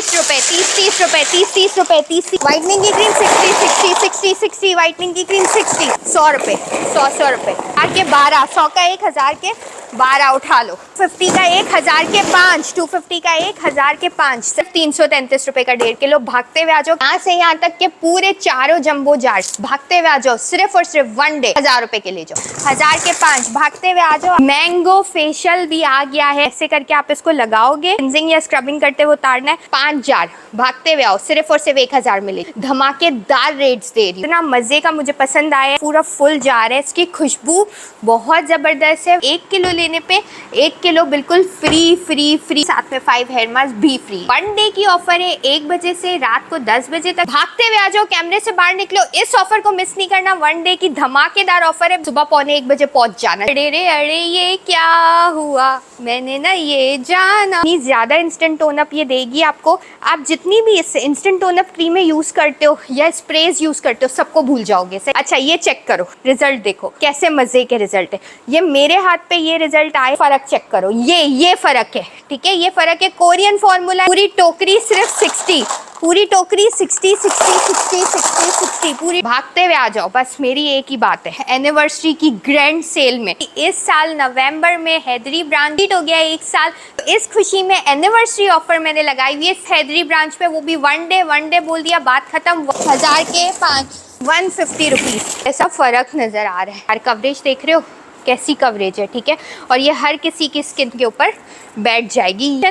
30 रुपए, 30 रुपए, 30 रुपए, 30। व्हाइटनिंग की क्रीम 60 व्हाइटनिंग की क्रीम 60, 100 रुपए, 100 रुपए। 1000 के 12, 100 का 1, 1000 के 12 उठा लो। 50 का 1, 1000 के 5, 250 का 1, 1000 के 5, सिर्फ 333 रुपए का 1.5 किलो। भागते हुए आ जाओ यहाँ से यहाँ तक के पूरे चारों जंबो जार, भागते हुए आ जाओ। सिर्फ और सिर्फ 1 डे 1000 रुपए के ले जाओ। 1000 के 5, भागते हुए आ जाओ। मैंगो फेशियल भी आ गया है, ऐसे करके आप इसको लगाओगे, क्लींजिंग या स्क्रबिंग करते हुए उतारना है। 5 जार, भागते हुए आओ। सिर्फ और सिर्फ 1000 मिलेगी। धमाकेदार रेट्स दे रही हूँ। इतना मजे का मुझे पसंद आया, पूरा फुल जार है, इसकी खुशबू बहुत जबरदस्त है। 1 किलो लेने पे 1 किलो बिल्कुल फ्री फ्री फ्री, साथ में 5 हेयर मास्क भी फ्री। 1 डे की ऑफर है, 1 बजे से रात को 10 बजे तक। भागते हुए आ जाओ, कैमरे से बाहर निकलो, इस ऑफर को मिस नहीं करना। 1 डे की धमाकेदार ऑफर है, सुबह 1:45 बजे पहुंच जाना। अरे रे अरे ये क्या हुआ, मैंने ना ये जाना। इतनी ज्यादा इंस्टेंट टोन अप ये देगी आपको। आप जितनी भी इस इंस्टेंट टोन अप क्रीमें यूज करते हो या स्प्रेज यूज करते हो, सबको भूल जाओगे। अच्छा ये चेक करो, रिजल्ट देखो कैसे मजे के रिजल्ट है। ये मेरे हाथ पे ये रिजल्ट आए, फर्क चेक करो, ये फर्क है, ठीक है, ये फर्क है। कोरियन फॉर्मूला, पूरी टोकरी सिर्फ 60, पूरी टोकरी 60 60 60 60 60 पूरी। भागते हुए आ जाओ, बस मेरी एक ही बात है, एनिवर्सरी की ग्रैंड सेल में इस साल नवंबर में हैदरी ब्रांच हो गया 1 साल, तो इस खुशी में एनिवर्सरी ऑफर मैंने लगाई हुई है हैदरी ब्रांच पे, वो भी 1 डे बोल दिया, बात खत्म। 1000 के 5, 150 रुपीज। ऐसा फर्क नजर आ रहा है। हर कवरेज देख रहे हो कैसी कवरेज है, ठीक है, और ये हर किसी की स्किन के ऊपर बैठ जाएगी।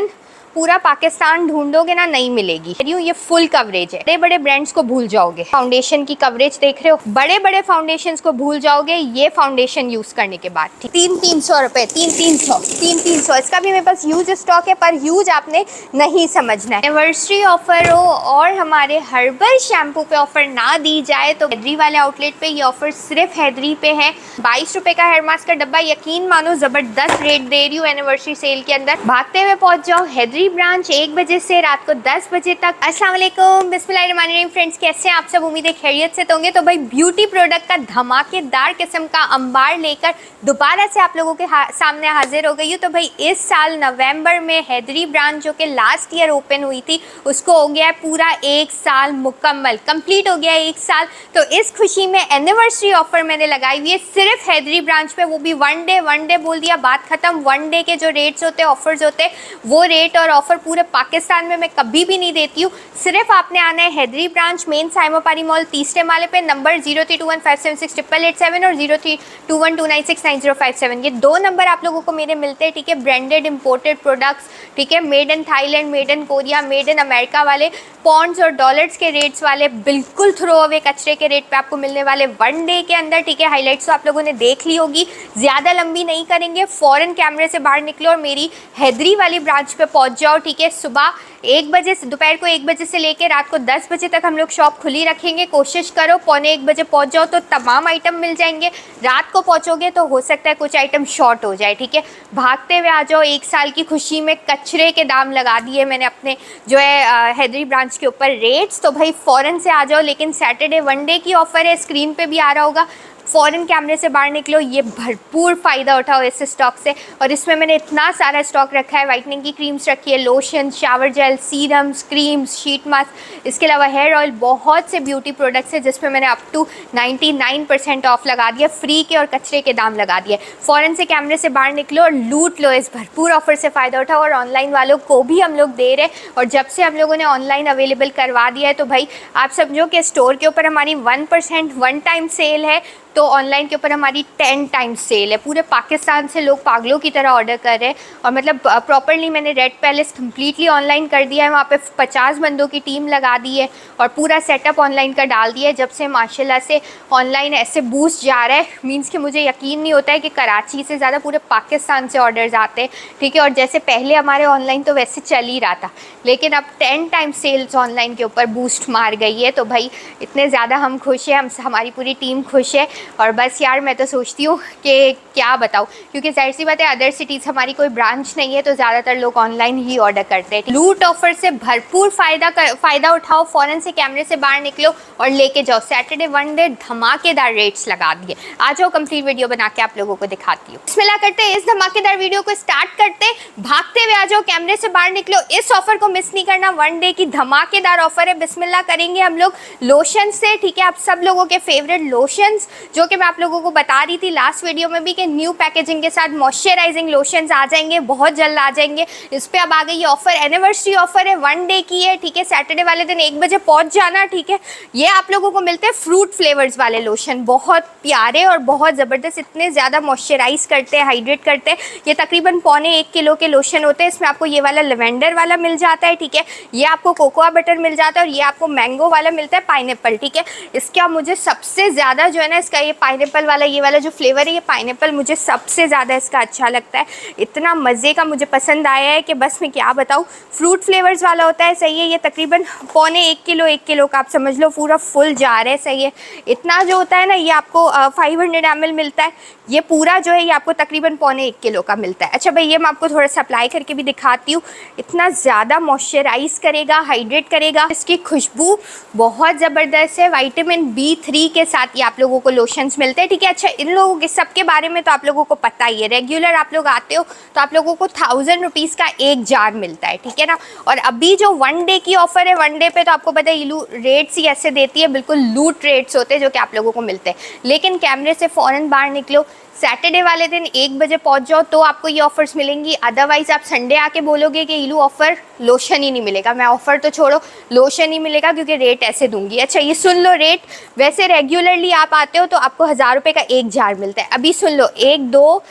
पूरा पाकिस्तान ढूंढोगे ना, नहीं मिलेगी। ये फुल कवरेज है, बड़े बड़े ब्रांड्स को भूल जाओगे। फाउंडेशन की कवरेज देख रहे हो, बड़े बड़े फाउंडेशन को भूल जाओगे ये फाउंडेशन यूज करने के बाद। 300 रुपए, 300। इसका भी मेरे पास यूज स्टॉक है, पर यूज आपने नहीं समझना है। एनिवर्सरी ऑफर हो और हमारे हर्बल शैम्पू पे ऑफर ना दी जाए तो हैदरी वाले आउटलेट पे ये ऑफर सिर्फ हैदरी पे है। 22 रुपए का हेयर मास्क का डब्बा, यकीन मानो जबरदस्त रेट दे रही हूँ एनिवर्सरी सेल के अंदर। भागते हुए पहुंच जाओ हैदरी ब्रांच 1 बजे से रात को 10 बजे तक। अस्सलाम वालेकुम, बिस्मिल्लाहिर्रहमानिर्रहीम फ्रेंड्स, कैसे हैं आप सब? उम्मीद है खैरियत से होंगे। तो भाई ब्यूटी प्रोडक्ट का धमाकेदार किस्म का अंबार लेकर दोबारा से आप लोगों के सामने हाजिर हो गई हूँ। तो भाई इस साल नवंबर में हैदरी ब्रांच जो कि लास्ट ईयर ओपन हुई थी, उसको हो गया है पूरा 1 साल मुकम्मल, कंप्लीट हो गया है 1 साल। तो इस खुशी में एनिवर्सरी ऑफर मैंने लगाई हुई है सिर्फ हैदरी ब्रांच पे, वो भी 1 डे बोल दिया, बात खत्म। 1 डे के जो रेट्स होते हैं, ऑफर्स होते हैं, वो रेट और ऑफर पूरे पाकिस्तान में मैं कभी भी नहीं देती हूँ। सिर्फ आपने आना है हैदरी ब्रांच, मेन साइमोपारी मॉल, तीसरे माले पे। नंबर 0321576887 और 0321296905 ये 2 नंबर आप लोगों को मेरे मिलते हैं, ठीक है। ब्रांडेड इंपोर्टेड प्रोडक्ट्स, ठीक है, made in Thailand, made in Korea, made in America वाले, पॉन्ड्स और डॉलर्स के रेट्स वाले, बिल्कुल थ्रो अवे कचरे के रेट पे आपको मिलने वाले 1 डे के अंदर, ठीक है। हाईलाइट्स तो आप लोगों ने देख ली होगी, ज़्यादा लंबी नहीं करेंगे, फ़ौरन कैमरे से बाहर निकलो और मेरी हैदरी वाली ब्रांच पे पहुंच जाओ, ठीक है। सुबह 1 बजे से, दोपहर को 1 बजे से लेकर रात को 10 बजे तक हम लोग शॉप खुली रखेंगे। कोशिश करो 1:45 बजे पहुंच जाओ तो तमाम आइटम मिल जाएंगे। रात को पहुंचोगे तो हो सकता है कुछ आइटम शॉर्ट हो जाए, ठीक है। भागते हुए आ जाओ, 1 साल की खुशी में कचरे के दाम लगा दिए मैंने अपने जो है हैदरी ब्रांच के ऊपर रेट्स, तो भाई फ़ौरन से आ जाओ। लेकिन सैटरडे 1 डे की ऑफ़र है, स्क्रीन पे भी आ रहा होगा, फ़ौरन कैमरे से बाहर निकलो, ये भरपूर फ़ायदा उठाओ इस स्टॉक से। और इसमें मैंने इतना सारा स्टॉक रखा है, वाइटनिंग की क्रीम्स रखी है, lotion, shower gel, serums, creams, sheet mask, इसके अलावा हेयर ऑयल, बहुत से ब्यूटी प्रोडक्ट्स है जिसमें मैंने अप टू 99% ऑफ लगा दिया, फ्री के और कचरे के दाम लगा दिए। फ़ौरन से कैमरे से बाहर निकलो और लूट लो, इस भरपूर ऑफर से फ़ायदा उठाओ। और ऑनलाइन वालों को भी हम लोग दे रहे हैं, और जब से हम लोगों ने ऑनलाइन अवेलेबल करवा दिया है तो भाई आप समझो कि स्टोर के ऊपर हमारी 1% 1 टाइम सेल है, तो ऑनलाइन के ऊपर हमारी 10 टाइम्स सेल है। पूरे पाकिस्तान से लोग पागलों की तरह ऑर्डर कर रहे हैं, और मतलब प्रॉपरली मैंने रेड पैलेस कम्प्लीटली ऑनलाइन कर दिया है, वहाँ पे 50 बंदों की टीम लगा दी है और पूरा सेटअप ऑनलाइन का डाल दिया है। जब से माशाल्लाह से ऑनलाइन ऐसे बूस्ट जा रहा है, मीन्स कि मुझे यकीन नहीं होता है कि कराची से ज़्यादा पूरे पाकिस्तान से ऑर्डर्स आते हैं, ठीक है। और जैसे पहले हमारे ऑनलाइन तो वैसे चल ही रहा था, लेकिन अब 10 टाइम्स सेल्स ऑनलाइन के ऊपर बूस्ट मार गई है। तो भाई इतने ज़्यादा हम खुश हैं, हमारी पूरी टीम खुश है। और बस यार मैं तो सोचती हूँ कि क्या बताऊँ, क्योंकि जाहिर सी बात है अदर सिटीज़ हमारी कोई ब्रांच नहीं है तो ज़्यादातर लोग ऑनलाइन ही ऑर्डर करते हैं। लूट ऑफर से भरपूर फ़ायदा उठाओ, फ़ौरन से कैमरे से बाहर निकलो और लेके जाओ। सैटरडे वन डे धमाकेदार रेट्स लगा दिए। आ जाओ कंप्लीट वीडियो बना के आप लोगों को दिखाती हूँ। बिस्मिल्लाह करते हैं, इस धमाकेदार वीडियो को स्टार्ट करते, भागते हुए आ जाओ, कैमरे से बाहर निकलो। इस ऑफर को मिस नहीं करना, वन डे की धमाकेदार ऑफर है। बिस्मिल्लाह करेंगे हम लोग लोशन से, ठीक है, आप सब लोगों के फेवरेट लोशंस जो कि मैं आप लोगों को बता रही थी लास्ट वीडियो में भी कि न्यू पैकेजिंग के साथ मॉइस्चराइजिंग लोशंस आ जाएंगे, बहुत जल्द आ जाएंगे। इस पे अब आ गई ये ऑफर, एनिवर्सरी ऑफर है, वन डे की है, ठीक है। सैटरडे वाले दिन 1 बजे पहुंच जाना, ठीक है। ये आप लोगों को मिलते हैं फ्रूट फ्लेवर्स वाले लोशन, बहुत प्यारे और बहुत ज़बरदस्त, इतने ज़्यादा मॉइस्चराइज करते हैं, हाइड्रेट करते हैं। ये तकरीबन 1.25 किलो के लोशन होते हैं। इसमें आपको ये वाला लेवेंडर वाला मिल जाता है, ठीक है। ये आपको कोकोआ बटर मिल जाता है और ये आपको मैंगो वाला मिलता है, पाइनएप्पल, ठीक है। इसका मुझे सबसे ज़्यादा जो है ना, इसका ये पाइनएप्पल वाला, ये वाला जो फ्लेवर है, ये पाइनएप्पल मुझे सबसे ज़्यादा इसका अच्छा लगता है। इतना मज़े का मुझे पसंद आया है कि बस मैं क्या बताऊँ। फ्रूट फ्लेवर्स वाला होता है, सही है। ये तकरीबन 1.25 किलो का आप समझ लो पूरा फुल जार है, सही है। इतना जो होता है ना, ये आपको 500 ml मिलता है। ये पूरा जो है ये आपको तकरीबन 1.25 किलो का मिलता है। अच्छा भाई, ये मैं आपको थोड़ा सा अप्लाई करके भी दिखाती हूँ। इतना ज़्यादा मॉइस्चराइज करेगा, हाइड्रेट करेगा, इसकी खुशबू बहुत ज़बरदस्त है। विटामिन B3 के साथ ये आप लोगों को लोशंस मिलते हैं, ठीक है। अच्छा, इन लोगों के सबके बारे में तो आप लोगों को पता ही है, रेगुलर आप लोग आते हो तो आप लोगों को 1000 रुपीज़ का एक जार मिलता है, ठीक है ना। और अभी जो वन डे की ऑफर है, वन डे पे तो आपको पता है इलू रेट्स ही ऐसे देती है, बिल्कुल लूट रेट्स होते हैं जो कि आप लोगों को मिलते हैं। लेकिन कैमरे से फ़ौरन बाहर निकलो, सैटरडे वाले दिन 1 बजे पहुंच जाओ तो आपको ये ऑफर्स मिलेंगी। अदरवाइज आप संडे आके बोलोगे कि इलू ऑफर लोशन ही नहीं मिलेगा, मैं ऑफर तो छोड़ो, लोशन ही मिलेगा क्योंकि रेट ऐसे दूंगी। अच्छा, ये सुन लो रेट। वैसे रेगुलरली आप आते हो तो आपको 1000 रुपये का एक जार मिलता है। अभी सुन लो, 1 2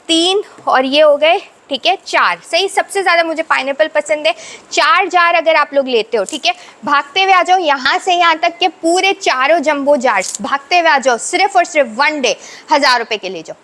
3 और ये हो गए, ठीक है, 4। सही, सबसे ज़्यादा मुझे पाइनएप्पल पसंद है। 4 जार अगर आप लोग लेते हो, ठीक है, भागते हुए आ जाओ यहाँ से यहाँ तक के पूरे चारों जंबो जार भागते हुए आ जाओ। सिर्फ और सिर्फ वन डे 1000 रुपये के ले जाओ।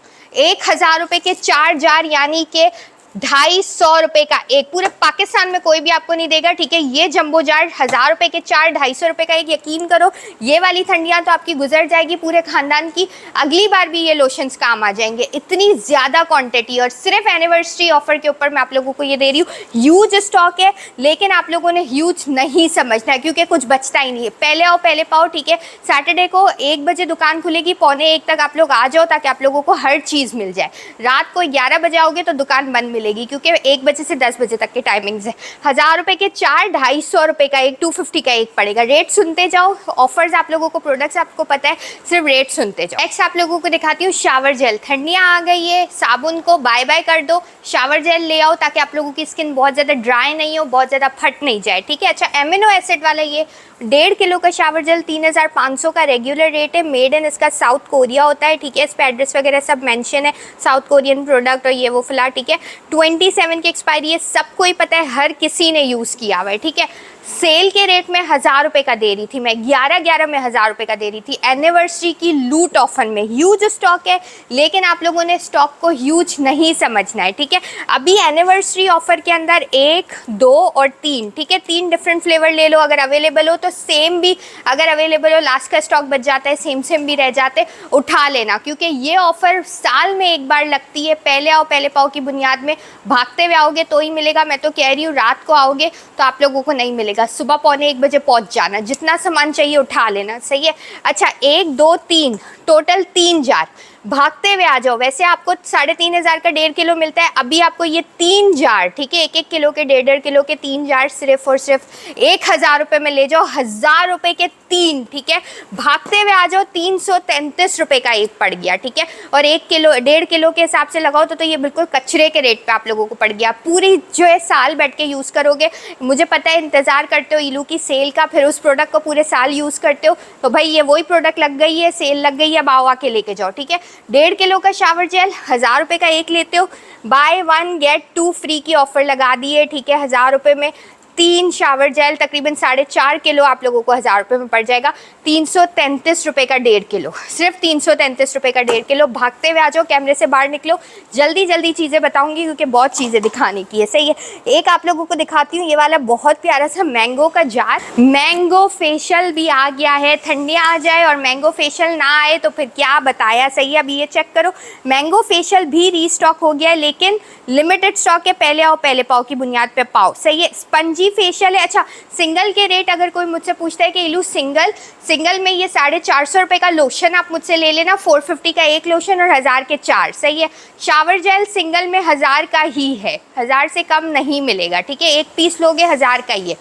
1000 रुपये के 4 जार, यानी कि 250 रुपये का एक। पूरे पाकिस्तान में कोई भी आपको नहीं देगा, ठीक है। ये जंबो जार 1000 रुपये के 4, 250 रुपये का एक। यकीन करो ये वाली ठंडियाँ तो आपकी गुजर जाएगी पूरे ख़ानदान की, अगली बार भी ये लोशंस काम आ जाएंगे। इतनी ज़्यादा क्वांटिटी, और सिर्फ एनिवर्सरी ऑफर के ऊपर मैं आप लोगों को ये दे रही हूँ। ह्यूज स्टॉक है, लेकिन आप लोगों ने ह्यूज नहीं समझना है क्योंकि कुछ बचता ही नहीं है। पहले आओ पहले पाओ, ठीक है। सैटरडे को 1 बजे दुकान खुलेगी, 1:45 तक आप लोग आ जाओ ताकि आप लोगों को हर चीज़ मिल जाए। रात को 11 बजे आओगे तो दुकान बंद मिलेगी क्योंकि 1 बजे से 10 बजे तक के टाइमिंग्स है। 1000 रुपये के 4, 250 रुपये का एक, 250 का एक पड़ेगा। रेट सुनते जाओ, ऑफर्स आप लोगों को, प्रोडक्ट्स आपको पता है, सिर्फ रेट सुनते जाओ। नेक्स्ट आप लोगों को दिखाती हूँ शावर जेल। ठंडियाँ आ गई है, साबुन को बाय बाय कर दो, शावर जेल ले आओ ताकि आप लोगों की स्किन बहुत ज़्यादा ड्राई नहीं हो, बहुत ज़्यादा फट नहीं जाए, ठीक है। अच्छा, एमिनो एसिड वाला ये 1.5 किलो का शावर जेल 3500 का रेगुलर रेट है। मेड इन इसका साउथ कोरिया होता है, ठीक है। इस पर एड्रेस वगैरह सब मेंशन है, साउथ कोरियन प्रोडक्ट और ये वो फिलहाल, ठीक है। 27 की एक्सपायरी है, सबको ही पता है, हर किसी ने यूज़ किया हुआ है, ठीक है। सेल के रेट में 1000 रुपये का दे रही थी मैं, 11 में 1000 रुपये का दे रही थी। एनिवर्सरी की लूट ऑफर में ह्यूज स्टॉक है, लेकिन आप लोगों ने स्टॉक को ह्यूज नहीं समझना है, ठीक है। अभी एनिवर्सरी ऑफर के अंदर 1 2 और 3, ठीक है, 3 डिफरेंट फ्लेवर ले लो अगर अवेलेबल हो तो। सेम भी अगर अवेलेबल हो, लास्ट का स्टॉक बच जाता है, सेम भी रह जाते, उठा लेना क्योंकि ये ऑफर साल में एक बार लगती है। पहले आओ पहले पाओ की बुनियाद में भागते हुए आओगे तो ही मिलेगा। मैं तो कह रही हूँ रात को आओगे तो आप लोगों को नहीं मिलेगा। सुबह 1:45 बजे पहुंच जाना, जितना सामान चाहिए उठा लेना, सही है। अच्छा, 1 2 3 टोटल 3 जार भागते हुए आ जाओ। वैसे आपको 3500 का 1.5 किलो मिलता है, अभी आपको ये 3 जार, ठीक है, 1 किलो के 1.5 किलो के 3 जार सिर्फ और सिर्फ 1000 रुपये में ले जाओ। 1000 रुपये के 3, ठीक है, भागते हुए आ जाओ। 333 रुपये का एक पड़ गया, ठीक है। और 1 किलो 1.5 किलो के हिसाब से लगाओ तो ये बिल्कुल कचरे के रेट पे आप लोगों को पड़ गया। पूरी जो है साल बैठ के यूज़ करोगे, मुझे पता है इंतज़ार करते हो इलू की सेल का, फिर उस प्रोडक्ट को पूरे साल यूज़ करते हो, तो भाई ये वही प्रोडक्ट लग गई है, सेल लग गई है, अब आओ आके लेके जाओ, ठीक है। 1.5 किलो का शावर जेल 1000 रुपये का एक लेते हो, बाय 1 गेट 2 फ्री की ऑफर लगा दी है, ठीक है। 1000 रुपये में 3 शावर जेल तकरीबन 4.5 किलो आप लोगों को 1000 रुपये में पड़ जाएगा। 333 रुपये का 1.5 किलो, सिर्फ 333 रुपये का 1.5 किलो। भागते हुए आ जाओ, कैमरे से बाहर निकलो, जल्दी जल्दी चीज़ें बताऊंगी क्योंकि बहुत चीज़ें दिखाने की है। सही है, एक आप लोगों को दिखाती हूँ, ये वाला बहुत प्यारा सा मैंगो का जार। मैंगो फेशियल भी आ गया है, ठंडियाँ आ जाए और मैंगो फेशियल ना आए तो फिर क्या बताया। सही है, अभी ये चेक करो, मैंगो फेशियल भी रीस्टॉक हो गया है, लेकिन लिमिटेड स्टॉक है, पहले आओ पहले पाओ की बुनियाद पे पाओ। सही है, स्पंजी फेशियल है। अच्छा, सिंगल के रेट अगर कोई मुझसे पूछता है कि इलू सिंगल में ये 450 रुपये का लोशन आप मुझसे ले लेना, 450 का एक लोशन और 1000 के 4। सही है, शावर जेल सिंगल में 1000 का ही है, 1000 से कम नहीं मिलेगा। ठीक है, एक पीस लोगे 1000 का ही है,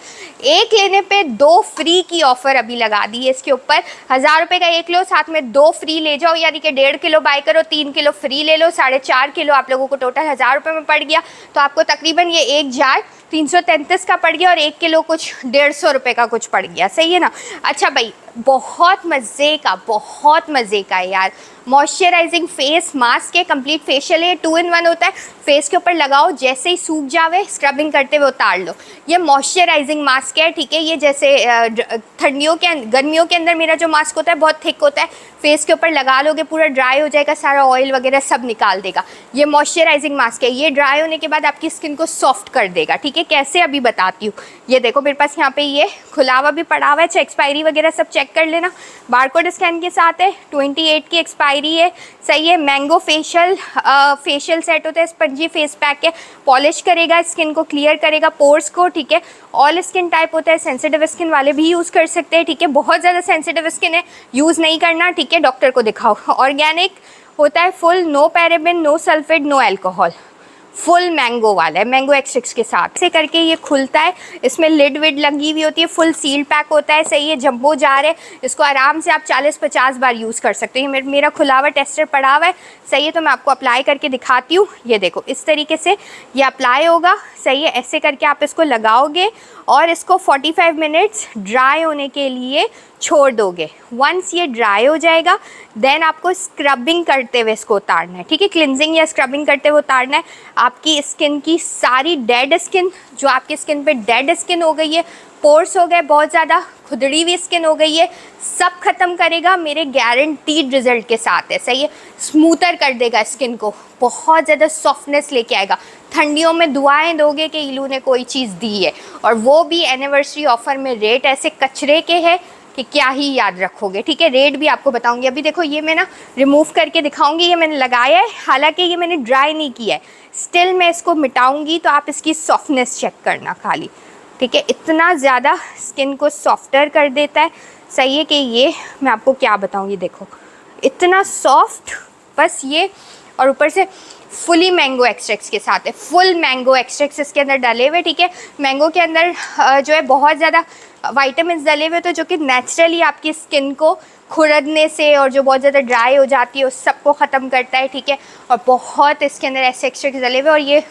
एक लेने पे 2 फ्री की ऑफर अभी लगा दी है इसके ऊपर। 1000 रुपये का एक लो, साथ में 2 फ्री ले जाओ, यानी कि 1.5 किलो बाय करो, 3 किलो फ्री ले लो, 4.5 किलो आप लोगों को टोटल 1000 रुपये में पड़ गया। तो आपको तकरीबन ये एक जार 333 का पड़ गया और 1 किलो कुछ 150 रुपये का कुछ पड़ गया। सही है ना। अच्छा भाई, बहुत मज़े का है यार, मॉइस्चराइजिंग फेस मास्क है, कंप्लीट फेशियल है, 2 in 1 होता है। फेस के ऊपर लगाओ, जैसे ही सूख जावे स्क्रबिंग करते हुए उतार लो। ये मॉइस्चराइजिंग मास्क है। ठीक है, ये जैसे गर्मियों के अंदर मेरा जो मास्क होता है बहुत थिक होता है, फेस के ऊपर लगा लोगे पूरा ड्राई हो जाएगा, सारा ऑयल वगैरह सब निकाल देगा। ये मॉइस्चराइजिंग मास्क है, ये ड्राई होने के बाद आपकी स्किन को सॉफ्ट कर देगा। ठीक है, कैसे अभी बताती हूँ। ये देखो मेरे पास यहाँ पे ये खुला हुआ भी पड़ा हुआ है, एक्सपायरी वगैरह सब चेक कर लेना, बारकोड स्कैन के साथ है, 28 की एक्सपायरी है। सही है, मैंगो फेशियल सेट होता है, स्पंजी फेस पैक है, पॉलिश करेगा, स्किन को क्लियर करेगा, पोर्स को। ठीक है, ऑल स्किन टाइप होता है, सेंसिटिव स्किन वाले भी यूज़ कर सकते हैं। ठीक है, बहुत ज़्यादा सेंसिटिव स्किन है, यूज़ नहीं करना। ठीक है, डॉक्टर को दिखाओ। ऑर्गेनिक होता है, full, no paraben, no sulphate, no alcohol, full mango वाला है, मैंगो एक्सट्रैक्ट के साथ। ऐसे करके ये खुलता है, इसमें लिड विड लगी हुई होती है, फुल सील पैक होता है। सही है, जंबो जार है, इसको आराम से आप 40-50 बार यूज़ कर सकते हैं। मेरा खुला हुआ टेस्टर पड़ा हुआ है। सही है, तो मैं आपको अप्लाई करके दिखाती हूँ। ये देखो, इस तरीके से ये अप्लाई होगा। सही है, ऐसे करके आप इसको लगाओगे और इसको 45 मिनट्स ड्राई होने के लिए छोड़ दोगे। वंस ये ड्राई हो जाएगा, देन आपको स्क्रबिंग करते हुए इसको उतारना है। ठीक है, क्लिनजिंग या स्क्रबिंग करते हुए उतारना है। आपकी स्किन की सारी डेड स्किन, जो आपकी स्किन पे डेड स्किन हो गई है, पोर्स हो गए बहुत ज़्यादा, खुदड़ी हुई स्किन हो गई है, सब खत्म करेगा, मेरे गारंटीड रिजल्ट के साथ है। सही है, स्मूथर कर देगा स्किन को, बहुत ज़्यादा सॉफ्टनेस लेके आएगा। ठंडियों में दुआएं दोगे कि इलू ने कोई चीज़ दी है, और वो भी एनिवर्सरी ऑफ़र में। रेट ऐसे कचरे के हैं कि क्या ही याद रखोगे। ठीक है, रेट भी आपको बताऊंगी। अभी देखो, ये मैं ना रिमूव करके दिखाऊंगी। ये मैंने लगाया है, हालांकि ये मैंने ड्राई नहीं किया है, स्टिल मैं इसको मिटाऊंगी तो आप इसकी सॉफ्टनेस चेक करना खाली। ठीक है, इतना ज़्यादा स्किन को सॉफ्टर कर देता है। सही है कि ये मैं आपको क्या बताऊँगी, देखो इतना सॉफ्ट, बस ये, और ऊपर से फुली मैंगो एक्सट्रैक्ट्स के साथ है, फुल मैंगो एक्सट्रैक्ट्स इसके अंदर डले हुए। ठीक है, मैंगो के अंदर जो है बहुत ज़्यादा वाइटामिन डले हुए, तो जो कि नेचुरली आपकी स्किन को खुरदने से और जो बहुत ज़्यादा ड्राई हो जाती है उस सबको ख़त्म करता है। ठीक है, और बहुत इसके अंदर ऐसे एक्सट्रैक्ट्स डले हुए, और ये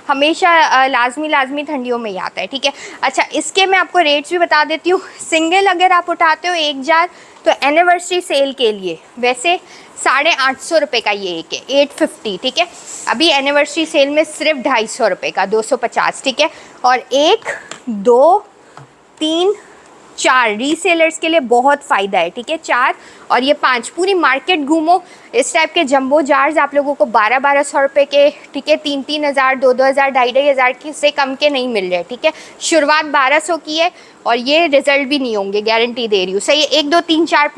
हमेशा लाजमी ठंडियों में ही आता है। ठीक है, अच्छा इसके मैं आपको रेट्स भी बता देती हूँ। सिंगल अगर आप उठाते हो एक जार, तो एनिवर्सरी सेल के लिए वैसे 850 रुपये का ये एक है, 850। ठीक है, अभी एनिवर्सरी सेल में सिर्फ 250 रुपये का, 250। ठीक है, और 1, 2, 3, 4 रीसेलर्स के लिए बहुत फ़ायदा है। ठीक है, 4 और ये 5, पूरी मार्केट घूमो, इस टाइप के जंबो जार्स आप लोगों को 1200-1200 रुपये के, ठीक है, 3-3 हज़ार, 2-2 हज़ार, 2.5-2.5 हज़ार की से कम के नहीं मिल रहे। ठीक है, शुरुआत 1200 की है और ये रिजल्ट भी नहीं होंगे, गारंटी दे रही हूँ। सही है, 1, 2, 3, 4,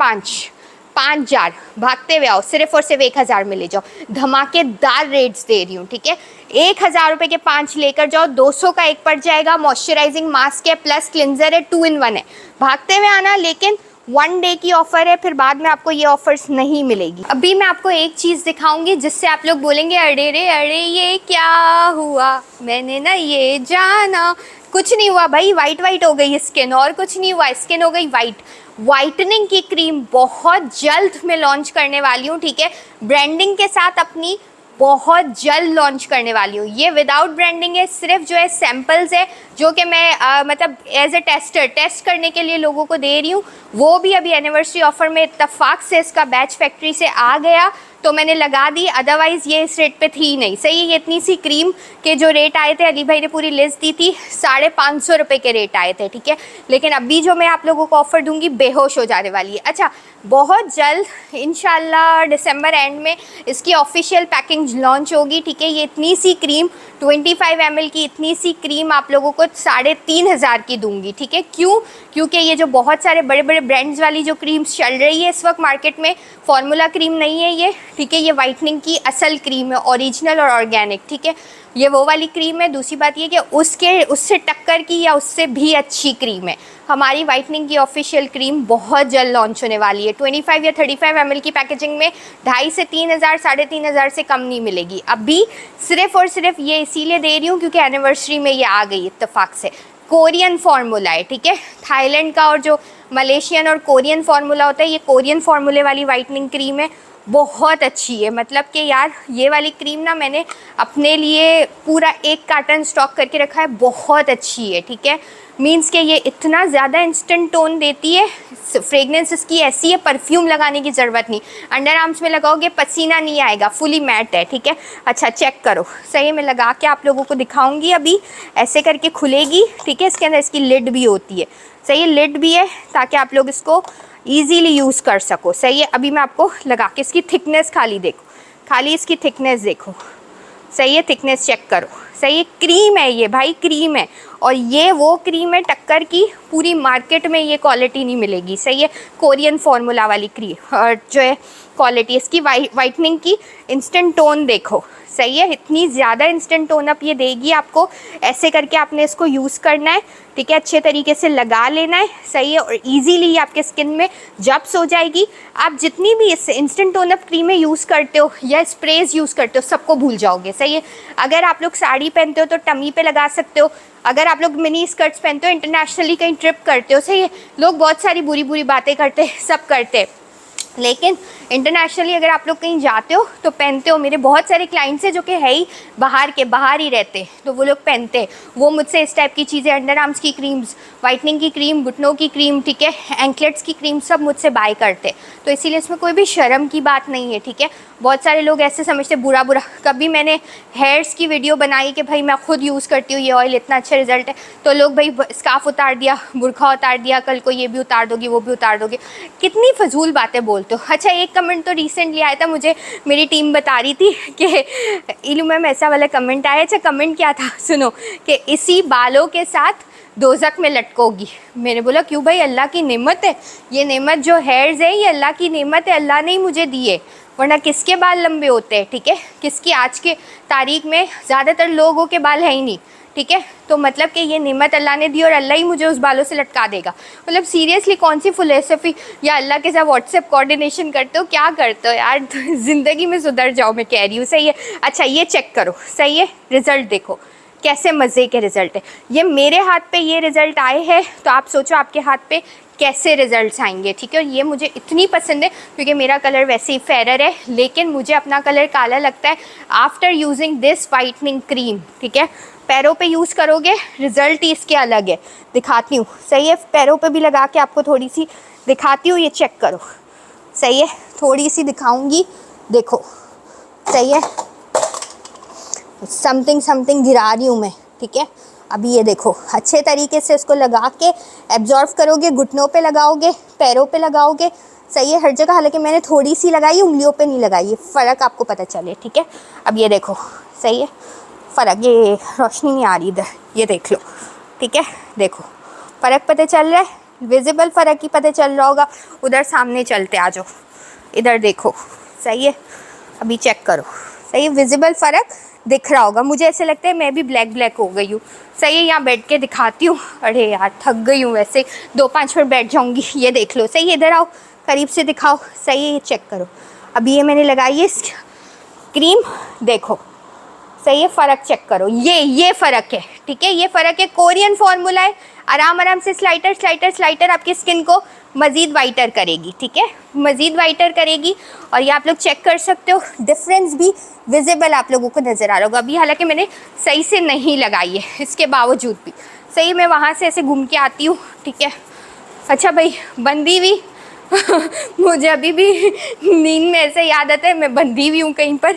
5 जार भागते हुए आओ, सिर्फ और सिर्फ 1000 में ले जाओ, धमाकेदार रेट्स दे रही हूँ। ठीक है, 1000 रुपये के 5 लेकर जाओ, 200 का एक पड़ जाएगा। मॉइस्चराइजिंग मास्क है, प्लस क्लिनजर है, 2 in 1 है। भागते हुए आना, लेकिन 1 डे की ऑफ़र है, फिर बाद में आपको ये ऑफर्स नहीं मिलेगी। अभी मैं आपको एक चीज़ दिखाऊंगी जिससे आप लोग बोलेंगे अरे रे अरे ये क्या हुआ, मैंने ना ये जाना। कुछ नहीं हुआ भाई, वाइट हो गई स्किन, और कुछ नहीं हुआ, स्किन हो गई वाइट। वाइटनिंग की क्रीम बहुत जल्द मैं लॉन्च करने वाली हूँ। ठीक है, ब्रांडिंग के साथ अपनी बहुत जल्द लॉन्च करने वाली हूँ। ये विदाउट ब्रांडिंग है, सिर्फ जो है सैम्पल्स है जो कि मैं मतलब एज ए टेस्ट करने के लिए लोगों को दे रही हूँ। वो भी अभी एनिवर्सरी ऑफर में इत्तफाक से इसका बैच फैक्ट्री से आ गया, तो मैंने लगा दी, अदरवाइज़ ये इस रेट पे थी नहीं। सही है, ये इतनी सी क्रीम के जो रेट आए थे, अली भाई ने पूरी लिस्ट दी थी, 550 रुपये के रेट आए थे, ठीक है। लेकिन अभी जो मैं आप लोगों को ऑफ़र दूंगी बेहोश हो जाने वाली है। अच्छा, बहुत जल्द इंशाल्लाह दिसंबर एंड में इसकी ऑफिशियल पैकिंग लॉन्च होगी, ठीक है। ये इतनी सी क्रीम 25 ml की इतनी सी क्रीम आप लोगों को 3500 की दूंगी, ठीक है। क्यों? क्योंकि ये जो बहुत सारे बड़े बड़े ब्रांड्स वाली जो क्रीम्स चल रही है इस वक्त मार्केट में, फार्मूला क्रीम नहीं है ये, ठीक है। ये वाइटनिंग की असल क्रीम है, ओरिजिनल और ऑर्गेनिक, ठीक है। ये वो वाली क्रीम है। दूसरी बात ये कि उससे टक्कर की या उससे भी अच्छी क्रीम है। हमारी वाइटनिंग की ऑफिशियल क्रीम बहुत जल्द लॉन्च होने वाली है। 25 या 35 ml की पैकेजिंग में 2,500 से 3,000, 3,500 से कम नहीं मिलेगी। अभी सिर्फ और सिर्फ ये इसीलिए दे रही हूँ क्योंकि एनिवर्सरी में ये आ गई इत्तेफाक से। कोरियन फार्मूला है, ठीक है। थाईलैंड का और जो मलेशियन और कोरियन फार्मूला होता है, ये कोरियन फार्मूले वाली वाइटनिंग क्रीम है, बहुत अच्छी है। मतलब कि यार ये वाली क्रीम ना मैंने अपने लिए पूरा 1 कार्टन स्टॉक करके रखा है, बहुत अच्छी है, ठीक है। मीन्स कि ये इतना ज़्यादा इंस्टेंट टोन देती है, फ्रेगनेंस इसकी ऐसी है, परफ्यूम लगाने की ज़रूरत नहीं, अंडर आर्म्स में लगाओगे पसीना नहीं आएगा, फुली मैट है, ठीक है। अच्छा चेक करो, सही है। मैं लगा के आप लोगों को दिखाऊंगी, अभी ऐसे करके खुलेगी, ठीक है। इसके अंदर इसकी लिड भी होती है, सही है, लिड भी है ताकि आप लोग इसको ईजीली यूज़ कर सको, सही है। अभी मैं आपको लगा के इसकी थिकनेस खाली देखो, खाली इसकी थिकनेस देखो, सही है, थिकनेस चेक करो, सही है। क्रीम है ये भाई, क्रीम है, और ये वो क्रीम है टक्कर की, पूरी मार्केट में ये क्वालिटी नहीं मिलेगी, सही है। कोरियन फार्मूला वाली क्रीम और जो है क्वालिटी इसकी वाइटनिंग की, इंस्टेंट टोन देखो, सही है। इतनी ज़्यादा इंस्टेंट टोन अप ये देगी आपको। ऐसे करके आपने इसको यूज़ करना है, ठीक है, अच्छे तरीके से लगा लेना है, सही है। और इजीली आपके स्किन में जब सो जाएगी, आप जितनी भी इस इंस्टेंट टोन अप क्रीमें यूज़ करते हो या स्प्रेज यूज़ करते हो सबको भूल जाओगे, सही है। अगर आप लोग साड़ी पहनते हो तो टमी पे लगा सकते हो, अगर आप लोग मिनी स्कर्ट्स पहनते हो, इंटरनेशनली कहीं ट्रिप करते हो, सही है। लोग बहुत सारी बुरी बुरी बातें करते हैं, सब करते हैं, लेकिन इंटरनेशनली अगर आप लोग कहीं जाते हो तो पहनते हो। मेरे बहुत सारे क्लाइंट्स हैं जो कि है ही बाहर ही रहते हैं, तो वो लोग पहनते हैं। वो मुझसे इस टाइप की चीज़ें, अंडर आर्म्स की क्रीम्स, वाइटनिंग की क्रीम, घुटनों की क्रीम, ठीक है, एंकलेट्स की क्रीम, सब मुझसे बाय करते हैं। तो इसीलिए इसमें कोई भी शर्म की बात नहीं है, ठीक है। बहुत सारे लोग ऐसे समझते बुरा कभी मैंने हेयर्स की वीडियो बनाई कि भाई मैं खुद यूज़ करती हूँ ये ऑयल, इतना अच्छा रिजल्ट है, तो लोग भाई स्कार्फ उतार दिया, बुरखा उतार दिया, कल को ये भी उतार दोगे वो भी उतार दोगे, कितनी फजूल बातें बोलते हो। अच्छा, एक कमेंट तो रिसेंटली आया था, मुझे मेरी टीम बता रही थी कि इलू मैम ऐसा वाला कमेंट आया। अच्छा, कमेंट क्या था सुनो, कि इसी बालों के साथ दोज़ख में लटकोगी। मैंने बोला क्यों भाई, अल्लाह की नेमत है ये, नेमत जो हेयर्स है ये अल्लाह की नेमत है, अल्लाह ने ही मुझे दिए, वरना किसके बाल लंबे होते हैं, ठीक है। किसकी आज के तारीख में ज़्यादातर लोगों के बाल है ही नहीं, ठीक है। तो मतलब कि ये नेमत अल्लाह ने दी और अल्लाह ही मुझे उस बालों से लटका देगा। मतलब सीरियसली कौन सी फिलोसफी, या अल्लाह के साथ व्हाट्सएप कोऑर्डिनेशन करते हो, क्या करते हो यार, ज़िंदगी में सुधर जाओ, मैं कह रही हूँ, सही है। अच्छा, ये चेक करो, सही है, रिज़ल्ट देखो कैसे मज़े के रिज़ल्ट है। ये मेरे हाथ पे ये रिज़ल्ट आए हैं, तो आप सोचो आपके हाथ पे कैसे रिजल्ट्स आएंगे, ठीक है। और ये मुझे इतनी पसंद है क्योंकि मेरा कलर वैसे ही फेरर है, लेकिन मुझे अपना कलर काला लगता है after using this whitening cream, ठीक है। पैरों पे यूज़ करोगे रिज़ल्ट ही इसके अलग है, दिखाती हूँ, सही है। पैरों पे भी लगा के आपको थोड़ी सी दिखाती हूँ, ये चेक करो, सही है, थोड़ी सी दिखाऊँगी, देखो, सही है। समथिंग गिरा रही हूँ मैं, ठीक है। अभी ये देखो, अच्छे तरीके से इसको लगा के एब्जॉर्व करोगे, घुटनों पे लगाओगे, पैरों पे लगाओगे, सही है, हर जगह। हालांकि मैंने थोड़ी सी लगाई, उंगलियों पे नहीं लगाई, फ़र्क आपको पता चले, ठीक है। अब ये देखो, सही है, फ़र्क, ये रोशनी नहीं आ रही इधर, ये देख लो, ठीक है, देखो फ़र्क पता चल रहा है, विजिबल फ़र्क ही पता चल रहा होगा। उधर सामने चलते आ जाओ, इधर देखो, सही है, अभी चेक करो, सही है, विजिबल फ़र्क दिख रहा होगा। मुझे ऐसे लगता है मैं भी ब्लैक हो गई हूँ, सही है। यहाँ बैठ के दिखाती हूँ, अरे यार थक गई हूँ, वैसे 2-5 मिनट बैठ जाऊँगी। ये देख लो, सही है, इधर आओ, करीब से दिखाओ, सही है, ये चेक करो। अभी ये मैंने लगाई है क्रीम, देखो, सही है, फ़र्क चेक करो, ये फ़र्क है, ठीक है, ये फ़र्क है। कोरियन फार्मूला है, आराम से स्लाइटर आपकी स्किन को मज़ीद वाइटर करेगी, ठीक है, मज़ीद वाइटर करेगी। और ये आप लोग चेक कर सकते हो, डिफरेंस भी विजिबल आप लोगों को नज़र आ रहा होगा। अभी हालांकि मैंने सही से नहीं लगाई है, इसके बावजूद भी, सही, मैं वहाँ से ऐसे घूम के आती हूँ, ठीक है। अच्छा भाई, बंदी हुई मुझे अभी भी नींद में ऐसे याद आता है, मैं बंधी हुई हूँ कहीं पर।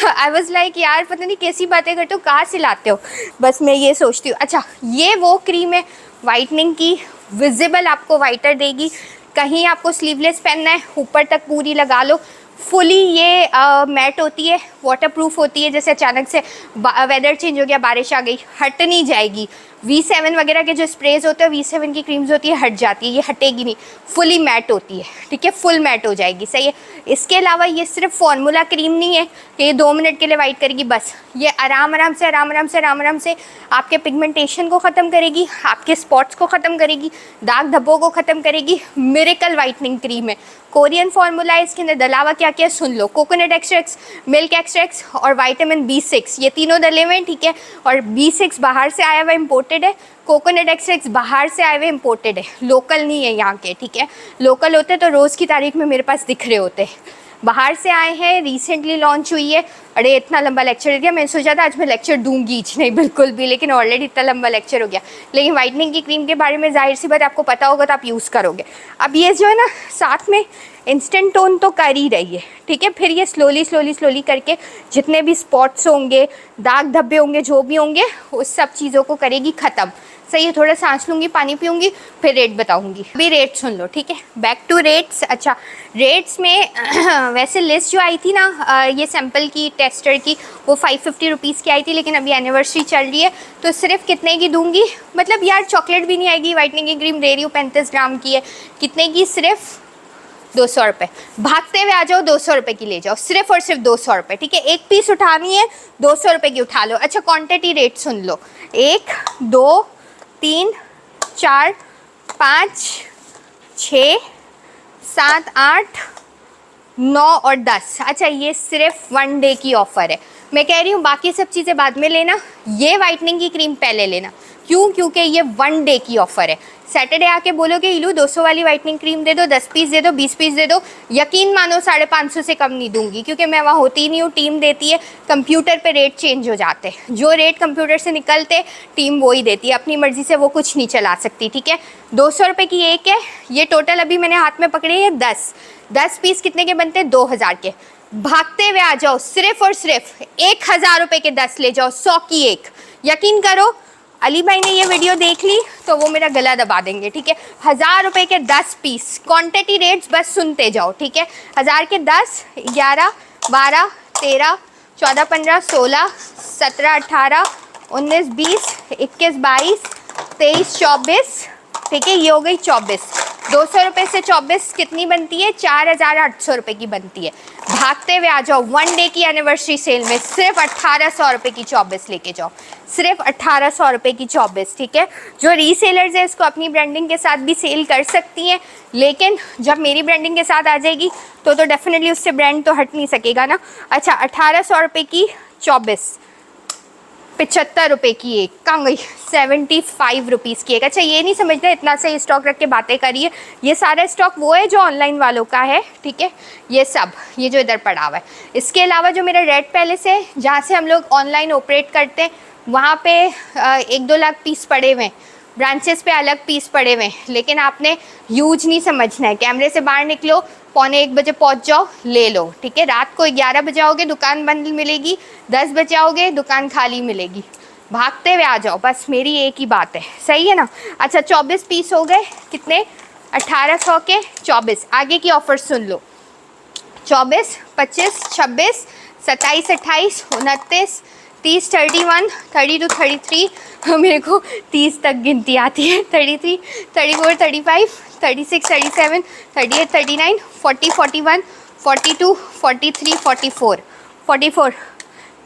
आई वॉज लाइक यार पता नहीं कैसी बातें करते हो, कहाँ से लाते हो, बस मैं ये सोचती हूँ। अच्छा, ये वो क्रीम है वाइटनिंग की, विजिबल आपको वाइटर देगी। कहीं आपको स्लीवलेस पहनना है, ऊपर तक पूरी लगा लो। फुली ये मैट होती है, वाटरप्रूफ होती है। जैसे अचानक से वेदर चेंज हो गया, बारिश आ गई, हट नहीं जाएगी। V7 वगैरह के जो स्प्रेज होते हैं, V7 की क्रीम्स होती है, हट जाती है, ये हटेगी नहीं, फुली मैट होती है, ठीक है, फुल मैट हो जाएगी, सही है। इसके अलावा ये सिर्फ फॉर्मूला क्रीम नहीं है कि ये 2 मिनट के लिए वाइट करेगी बस, ये आराम आराम से आपके पिगमेंटेशन को ख़त्म करेगी, आपके स्पॉट्स को ख़त्म करेगी, दाग धब्बों को ख़त्म करेगी। मिरेकल वाइटनिंग क्रीम है, कोरियन फार्मूला है। इसके अंदर अलावा क्या क्या सुन लो, कोकोनट एक्सट्रैक्ट्स, मिल्क एक्सट्रैक्ट्स और विटामिन B6, ये तीनों डले हुए हैं, ठीक है। और B6 बाहर से आया हुआ इम्पोर्टेड है, कोकोनट एक्सट्रैक्ट्स बाहर से आए हुए इम्पोर्टेड है, लोकल नहीं है यहाँ के, ठीक है। लोकल होते तो रोज़ की तारीख में मेरे पास दिख रहे होते, बाहर से आए हैं, रिसेंटली लॉन्च हुई है। अरे इतना लंबा लेक्चर दिया, मैंने सोचा था आज मैं लेक्चर दूंगी नहीं बिल्कुल भी, लेकिन ऑलरेडी इतना लंबा लेक्चर हो गया। लेकिन वाइटनिंग की क्रीम के बारे में जाहिर सी बात आपको पता होगा तो आप यूज़ करोगे। अब ये जो है ना, साथ में इंस्टेंट टोन तो कर ही रही है, ठीक है। फिर ये स्लोली करके जितने भी स्पॉट्स होंगे, दाग धब्बे होंगे, जो भी होंगे, उस सब चीज़ों को करेगी ख़त्म, सही है। थोड़ा सांस लूँगी, पानी पीऊँगी, फिर रेट बताऊँगी। अभी रेट सुन लो, ठीक है। Back to rates. अच्छा, रेट्स में वैसे लिस्ट जो आई थी ना ये सैम्पल की, टेस्टर की, वो 550 रुपीज़ की आई थी, लेकिन अभी एनिवर्सरी चल रही है तो सिर्फ कितने की दूँगी, मतलब यार चॉकलेट भी नहीं आएगी, वाइटनिंग की क्रीम दे रही हूँ 35 ग्राम की है, कितने की, सिर्फ 200 रुपये। भागते हुए आ जाओ, 200 रुपये की ले जाओ, सिर्फ और सिर्फ 200 रुपये, ठीक है। एक पीस उठानी है, 200 रुपये की उठा लो। अच्छा, क्वांटिटी रेट सुन लो, 1 2 3 4 5 6 7 8 9 और 10। अच्छा, ये सिर्फ 1 डे की ऑफ़र है। मैं कह रही हूँ बाकी सब चीज़ें बाद में लेना, ये वाइटनिंग की क्रीम पहले लेना। क्यों? क्योंकि ये 1 डे की ऑफ़र है। सैटरडे आके बोलोगे इलू 200 वाली वाइटनिंग क्रीम दे दो, 10 पीस दे दो, 20 पीस दे दो, यकीन मानो 550 से कम नहीं दूंगी, क्योंकि मैं वहाँ होती नहीं हूँ, टीम देती है। कंप्यूटर पे रेट चेंज हो जाते हैं, जो रेट कंप्यूटर से निकलते टीम वो ही देती है, अपनी मर्ज़ी से वो कुछ नहीं चला सकती, ठीक है। 200 रुपये की एक है, ये टोटल अभी मैंने हाथ में पकड़े हैं 10 पीस कितने के बनते हैं, 2000 के। भागते हुए आ जाओ, सिर्फ और सिर्फ 1000 रुपये के 10 ले जाओ, 100 की एक। यकीन करो, अली भाई ने ये वीडियो देख ली तो वो मेरा गला दबा देंगे, ठीक है। 1000 रुपये के 10 पीस, क्वांटिटी रेट्स बस सुनते जाओ, ठीक है। 1000 के 10, 11 12 13 14 15 16 17 18 19 20 21 22 23 24, ठीक है, ये हो गई 24। 200 रुपये से 24 कितनी बनती है, 4800 रुपये की बनती है। भागते हुए आ जाओ, 1 डे की एनिवर्सरी सेल में सिर्फ 1800 रुपये की 24 लेके जाओ, सिर्फ 1800 रुपये की 24, ठीक है। जो रीसेलर्स है इसको अपनी ब्रांडिंग के साथ भी सेल कर सकती हैं, लेकिन जब मेरी ब्रांडिंग के साथ आ जाएगी तो डेफिनेटली उससे ब्रांड तो हट नहीं सकेगा ना। अच्छा, 1800 रुपये की 24, 75 रुपये की एक, कहाँ गई, 75 रुपीज़ की एक। अच्छा, ये नहीं समझना इतना सही स्टॉक रख के बातें करिए, ये सारा स्टॉक वो है जो ऑनलाइन वालों का है, ठीक है, ये सब, ये जो इधर पड़ा हुआ है। इसके अलावा जो मेरा रेड पैलेस है, जहाँ से हम लोग ऑनलाइन ऑपरेट करते हैं, वहाँ पे 1-2 लाख पीस पड़े हुए हैं, ब्रांचेस पे अलग पीस पड़े हुए हैं, लेकिन आपने यूज नहीं समझना है। कैमरे से बाहर निकलो, 12:45 बजे पहुंच जाओ, ले लो, ठीक है। रात को 11 बजे आओगे, दुकान बंद मिलेगी, 10 बजे आओगे, दुकान खाली मिलेगी। भागते हुए आ जाओ, बस मेरी एक ही बात है, सही है ना। अच्छा, 24 पीस हो गए, कितने, 1800 के 24। आगे की ऑफ़र सुन लो, 24 25 26 27 28 29 30 31 32 33, मेरे को 30 तक गिनती आती है, 33 34 35 36 37 38 39 40 41 42 43 44 44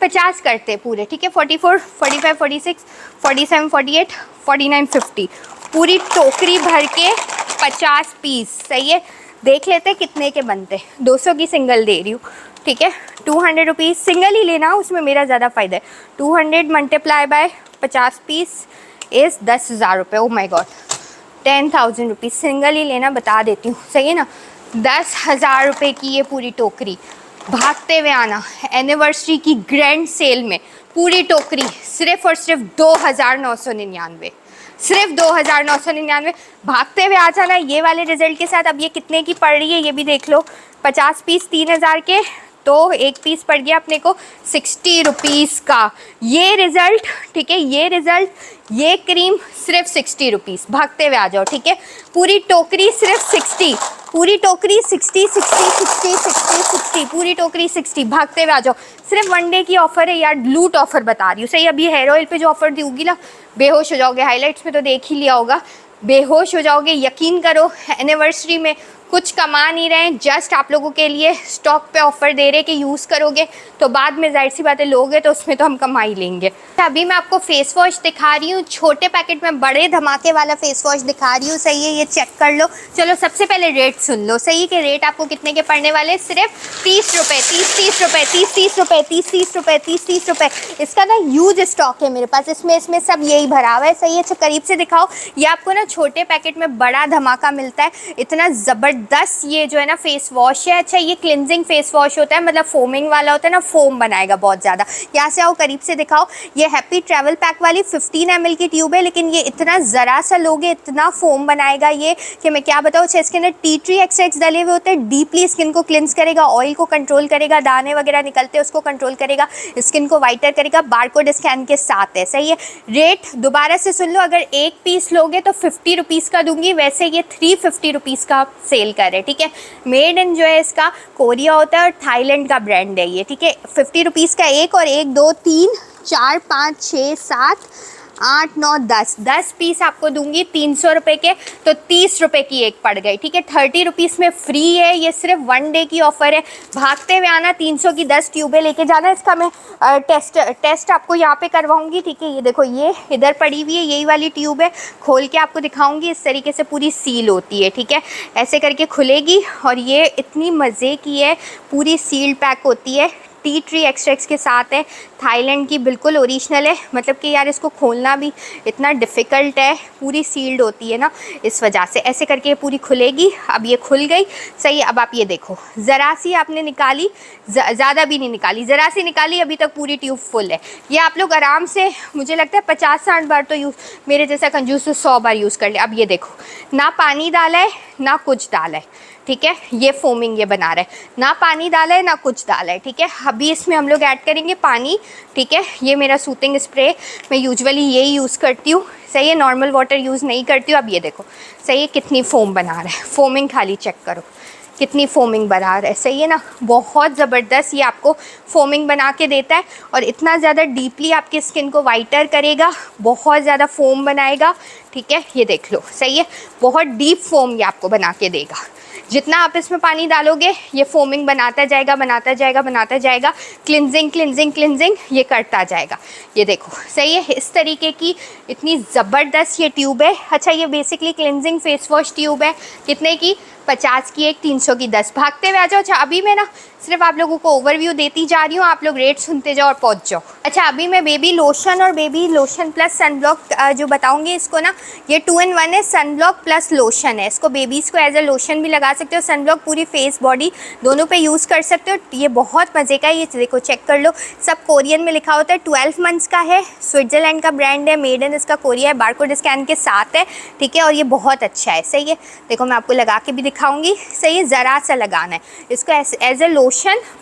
50 करते पूरे, ठीक है। 44 45 46 47 48 49 50, पूरी टोकरी भर के 50 पीस, सही है। देख लेते कितने के बनते, 200 की सिंगल दे रही हूँ, ठीक है। 200 रुपीज़ सिंगल ही लेना, उसमें मेरा ज़्यादा फ़ायदा है। 200 मल्टीप्लाई बाय 50 पीस इज़ 10,000 रुपये। Oh my god, 10,000 rupees, single ही लेना, बता देती हूँ, सही है ना। 10,000 रुपये की ये पूरी टोकरी। भागते हुए आना, एनिवर्सरी की ग्रैंड सेल में पूरी टोकरी सिर्फ और सिर्फ 2,999, सिर्फ 2,999। भागते हुए आ जाना ये वाले रिजल्ट के साथ। अब ये कितने की पड़ रही है ये भी देख लो। 50 पीस 3,000 के, तो एक पीस पड़ गया अपने को 60 रुपीज़ का। ये रिज़ल्ट, ठीक है, ये रिज़ल्ट, ये क्रीम सिर्फ 60 रुपीज़। भागते हुए आ जाओ, ठीक है। पूरी टोकरी सिर्फ 60, पूरी टोकरी 60 60 60 60 60, पूरी टोकरी 60। भागते हुए आ जाओ। सिर्फ 1 डे की ऑफ़र है यार, लूट ऑफ़र बता रही हूँ। सही, अभी हेयर ऑयल पे जो ऑफ़र दूँगी ना, बेहोश हो जाओगे। हाईलाइट्स में तो देख ही लिया होगा, बेहोश हो जाओगे। यकीन करो, एनिवर्सरी में कुछ कमा नहीं रहे हैं, जस्ट आप लोगों के लिए स्टॉक पे ऑफर दे रहे हैं कि यूज़ करोगे तो बाद में जाहिर सी बात है लोगे तो उसमें तो हम कमा ही लेंगे। अभी मैं आपको फेस वॉश दिखा रही हूँ, छोटे पैकेट में बड़े धमाके वाला फेस वॉश दिखा रही हूँ। सही है, ये चेक कर लो। चलो सबसे पहले रेट सुन लो। सही है कि रेट आपको कितने के पड़ने वाले? सिर्फ 30 रुपये, 30 रुपये, 30 रुपये, 30 रुपये, 30 रुपये। इसका ना ह्यूज स्टॉक है मेरे पास, इसमें सब यही भरा हुआ है। सही है, अच्छा करीब से दिखाओ। ये आपको ना छोटे पैकेट में बड़ा धमाका मिलता है। इतना ज़बरदस्त ये जो है ना फेस वॉश है। अच्छा, ये क्लिनजिंग फेस वॉश होता है, मतलब फोमिंग वाला होता है ना, फोम बनाएगा बहुत ज़्यादा। यहाँ से आओ, करीब से दिखाओ। ये हैप्पी ट्रैवल पैक वाली 15 ml की ट्यूब है, लेकिन ये इतना ज़रा सा लोगे इतना फोम बनाएगा ये कि मैं क्या बताऊँ। अच्छा, इसके अंदर टी ट्री एक्सट्रैक्ट्स डले हुए होते हैं। डीपली स्किन को क्लिनस करेगा, ऑयल को कंट्रोल करेगा, दाने वगैरह निकलते हैं उसको कंट्रोल करेगा, स्किन को वाइटर करेगा, बारकोड स्कैन के साथ है। सही है, रेट दोबारा से सुन लो। अगर एक पीस लोगे तो 50 रुपीज़ का दूंगी, वैसे ये 350 रुपीज़ का सेल कर है। ठीक है, मेड इन जो है इसका कोरिया होता है और थाईलैंड का ब्रांड है ये। ठीक है, 50 रुपीज़ का एक, और 1 2 3 4 5 6 7 8 9 10 पीस आपको दूंगी 300 रुपये के, तो 30 रुपये की एक पड़ गई। ठीक है, 30 रुपीज़ में फ्री है। ये सिर्फ 1 डे की ऑफ़र है। भागते हुए आना, 300 की 10 ट्यूबें लेके जाना। इसका मैं टेस्ट आपको यहाँ पे करवाऊंगी। ठीक है, ये देखो, ये इधर पड़ी हुई है, यही वाली ट्यूब है। खोल के आपको दिखाऊंगी। इस तरीके से पूरी सील होती है। ठीक है, ऐसे करके खुलेगी और ये इतनी मज़े की है, पूरी सील्ड पैक होती है, टी ट्री एक्सट्रैक्ट्स के साथ है, थाईलैंड की बिल्कुल ओरिजिनल है। मतलब कि यार इसको खोलना भी इतना डिफ़िकल्ट है, पूरी सील्ड होती है ना, इस वजह से ऐसे करके ये पूरी खुलेगी। अब ये खुल गई। सही है, अब आप ये देखो, ज़रा सी आपने निकाली, ज़्यादा भी नहीं निकाली, ज़रा सी निकाली, अभी तक पूरी ट्यूब फुल है। ये आप लोग आराम से, मुझे लगता है 50-60 बार तो यूज़, मेरे जैसा कंजूस तो 100 बार यूज़ कर ले। अब ये देखो, ना पानी डाला है ना कुछ डाला है। ठीक है, ये फोमिंग ये बना रहा है, ना पानी डाला है ना कुछ डाला है। ठीक है, अभी इसमें हम लोग ऐड करेंगे पानी। ठीक है, ये मेरा सूथिंग स्प्रे, मैं यूजुअली यही यूज़ करती हूँ। सही है, नॉर्मल वाटर यूज़ नहीं करती हूँ। अब ये देखो, सही है, कितनी फोम बना रहा है। फोमिंग खाली चेक करो, कितनी फोमिंग बना रहा है। सही है ना, बहुत ज़बरदस्त ये आपको फोमिंग बना के देता है, और इतना ज़्यादा डीपली आपकी स्किन को वाइटर करेगा, बहुत ज़्यादा फोम बनाएगा। ठीक है, ये देख लो। सही है, बहुत डीप फोम ये आपको बना के देगा। जितना आप इसमें पानी डालोगे ये फोमिंग बनाता जाएगा, बनाता जाएगा, बनाता जाएगा, क्लिनजिंग क्लिनजिंग क्लिनजिंग ये करता जाएगा। ये देखो, सही है, इस तरीके की इतनी ज़बरदस्त ये ट्यूब है। अच्छा, ये basically cleansing face wash tube है। कितने की? 50 की एक, 300 की 10। भागते हुए आ जाओ। अच्छा, अभी मैं ना सिर्फ आप लोगों को ओवरव्यू देती जा रही हूँ, आप लोग रेट सुनते जाओ और पहुँच जाओ। अच्छा, अभी मैं बेबी लोशन और बेबी लोशन प्लस सनब्लॉक जो बताऊँगी, इसको ना ये 2 in 1 है, सनब्लॉक प्लस लोशन है। इसको बेबीज़ को एज ए लोशन भी लगा सकते हो, सनब्लॉक पूरी फेस बॉडी दोनों पे यूज़ कर सकते हो। ये बहुत मज़े का है। ये देखो, चेक कर लो, सब कोरियन में लिखा होता है। 12 मंथ्स का है, स्विट्ज़रलैंड का ब्रांड है, मेड इन इसका कोरिया है, बारकोड स्कैन के साथ है। ठीक है, और ये बहुत अच्छा है। सही है, देखो मैं आपको लगा के भी दिखाऊंगी। सही है, ज़रा सा लगाना है इसको as a lotion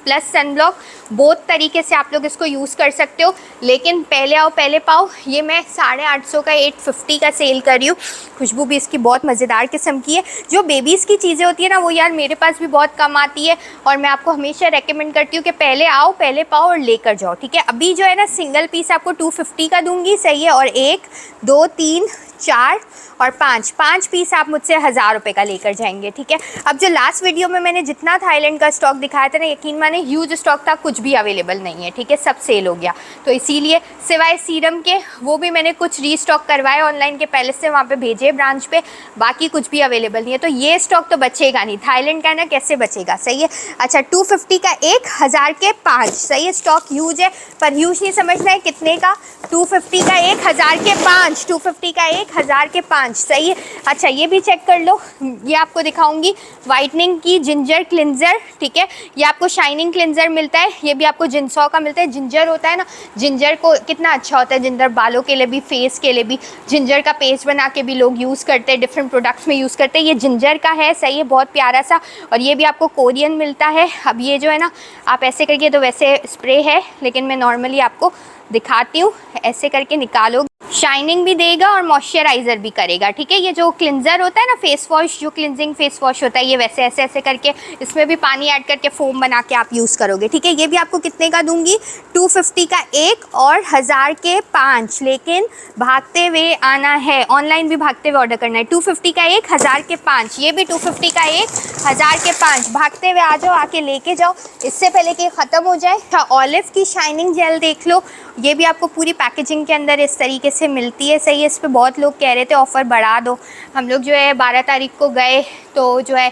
plus sunblock, बहुत तरीके से आप लोग इसको यूज़ कर सकते हो। लेकिन पहले आओ पहले पाओ, ये मैं 850 का 850 का सेल कर रही हूँ। खुशबू भी इसकी बहुत मज़ेदार किस्म की है। जो बेबीज़ की चीज़ें होती है ना, वो यार मेरे पास भी बहुत कम आती है, और मैं आपको हमेशा रेकमेंड करती हूँ कि पहले आओ पहले पाओ और लेकर जाओ। ठीक है, अभी जो है ना सिंगल पीस आपको 250 का दूंगी। सही है, और 1 2 3 4 और 5 पीस आप मुझसे 1000 रुपये का लेकर जाएंगे। ठीक है, अब जो लास्ट वीडियो में मैंने जितना थाईलैंड का स्टॉक दिखाया था ना, यकीन माने ह्यूज स्टॉक था, कुछ भी अवेलेबल नहीं है। ठीक है, सब सेल हो गया। तो इसीलिए सिवाय सीरम के, वो भी मैंने कुछ रीस्टॉक करवाए ऑनलाइन के, पहले से वहाँ पे भेजे ब्रांच पे, बाकी कुछ भी अवेलेबल नहीं है। तो ये स्टॉक तो बचेगा नहीं, थाईलैंड का है ना, कैसे बचेगा। सही है, अच्छा 250 का 1, 1000 के 5। सही है, स्टॉक ह्यूज है, पर ह्यूज नहीं समझना है कितने का। 250 का 1, 1000 के 5, 250 का 1, 1000 के 5, सही है। अच्छा ये भी चेक कर लो, ये आपको दिखाऊंगी वाइटनिंग की जिंजर क्लिनजर, ठीक है। ये आपको शाइनिंग क्लिनजर मिलता है, ये भी आपको जिनसॉ का मिलता है। जिंजर होता है ना, जिंजर को कितना अच्छा होता है, जिंजर बालों के लिए भी, फेस के लिए भी, जिंजर का पेस्ट बना के भी लोग यूज़ करते हैं, डिफरेंट प्रोडक्ट्स में यूज़ करते हैं। ये जिंजर का है, सही है, बहुत प्यारा सा। और ये भी आपको कोरियन मिलता है। अब ये जो है ना, आप ऐसे करके, तो वैसे स्प्रे है लेकिन मैं नॉर्मली आपको दिखाती हूँ, ऐसे करके निकालो, शाइनिंग भी देगा और मॉइस्चराइज़र भी करेगा, ठीक है। ये जो क्लिनजर होता है ना, फेस वॉश, जो क्लिनजिंग फेस वॉश होता है, ये वैसे ऐसे ऐसे करके इसमें भी पानी ऐड करके फोम बना के आप यूज़ करोगे, ठीक है। ये भी आपको कितने का दूंगी, 250 का एक और 1000 के 5, लेकिन भागते हुए आना है, ऑनलाइन भी भागते हुए ऑर्डर करना है। 250 का एक, 1000 के 5, ये भी 250 का एक, 1000 के 5, भागते हुए आ जाओ, आके लेके जाओ इससे पहले कि ख़त्म हो जाए। ऑलिव की शाइनिंग जेल देख लो, ये भी आपको पूरी पैकेजिंग के अंदर इस तरीके से मिलती है, सही है। इस पर बहुत लोग कह रहे थे ऑफ़र बढ़ा दो, हम लोग जो है 12 तारीख को गए तो जो है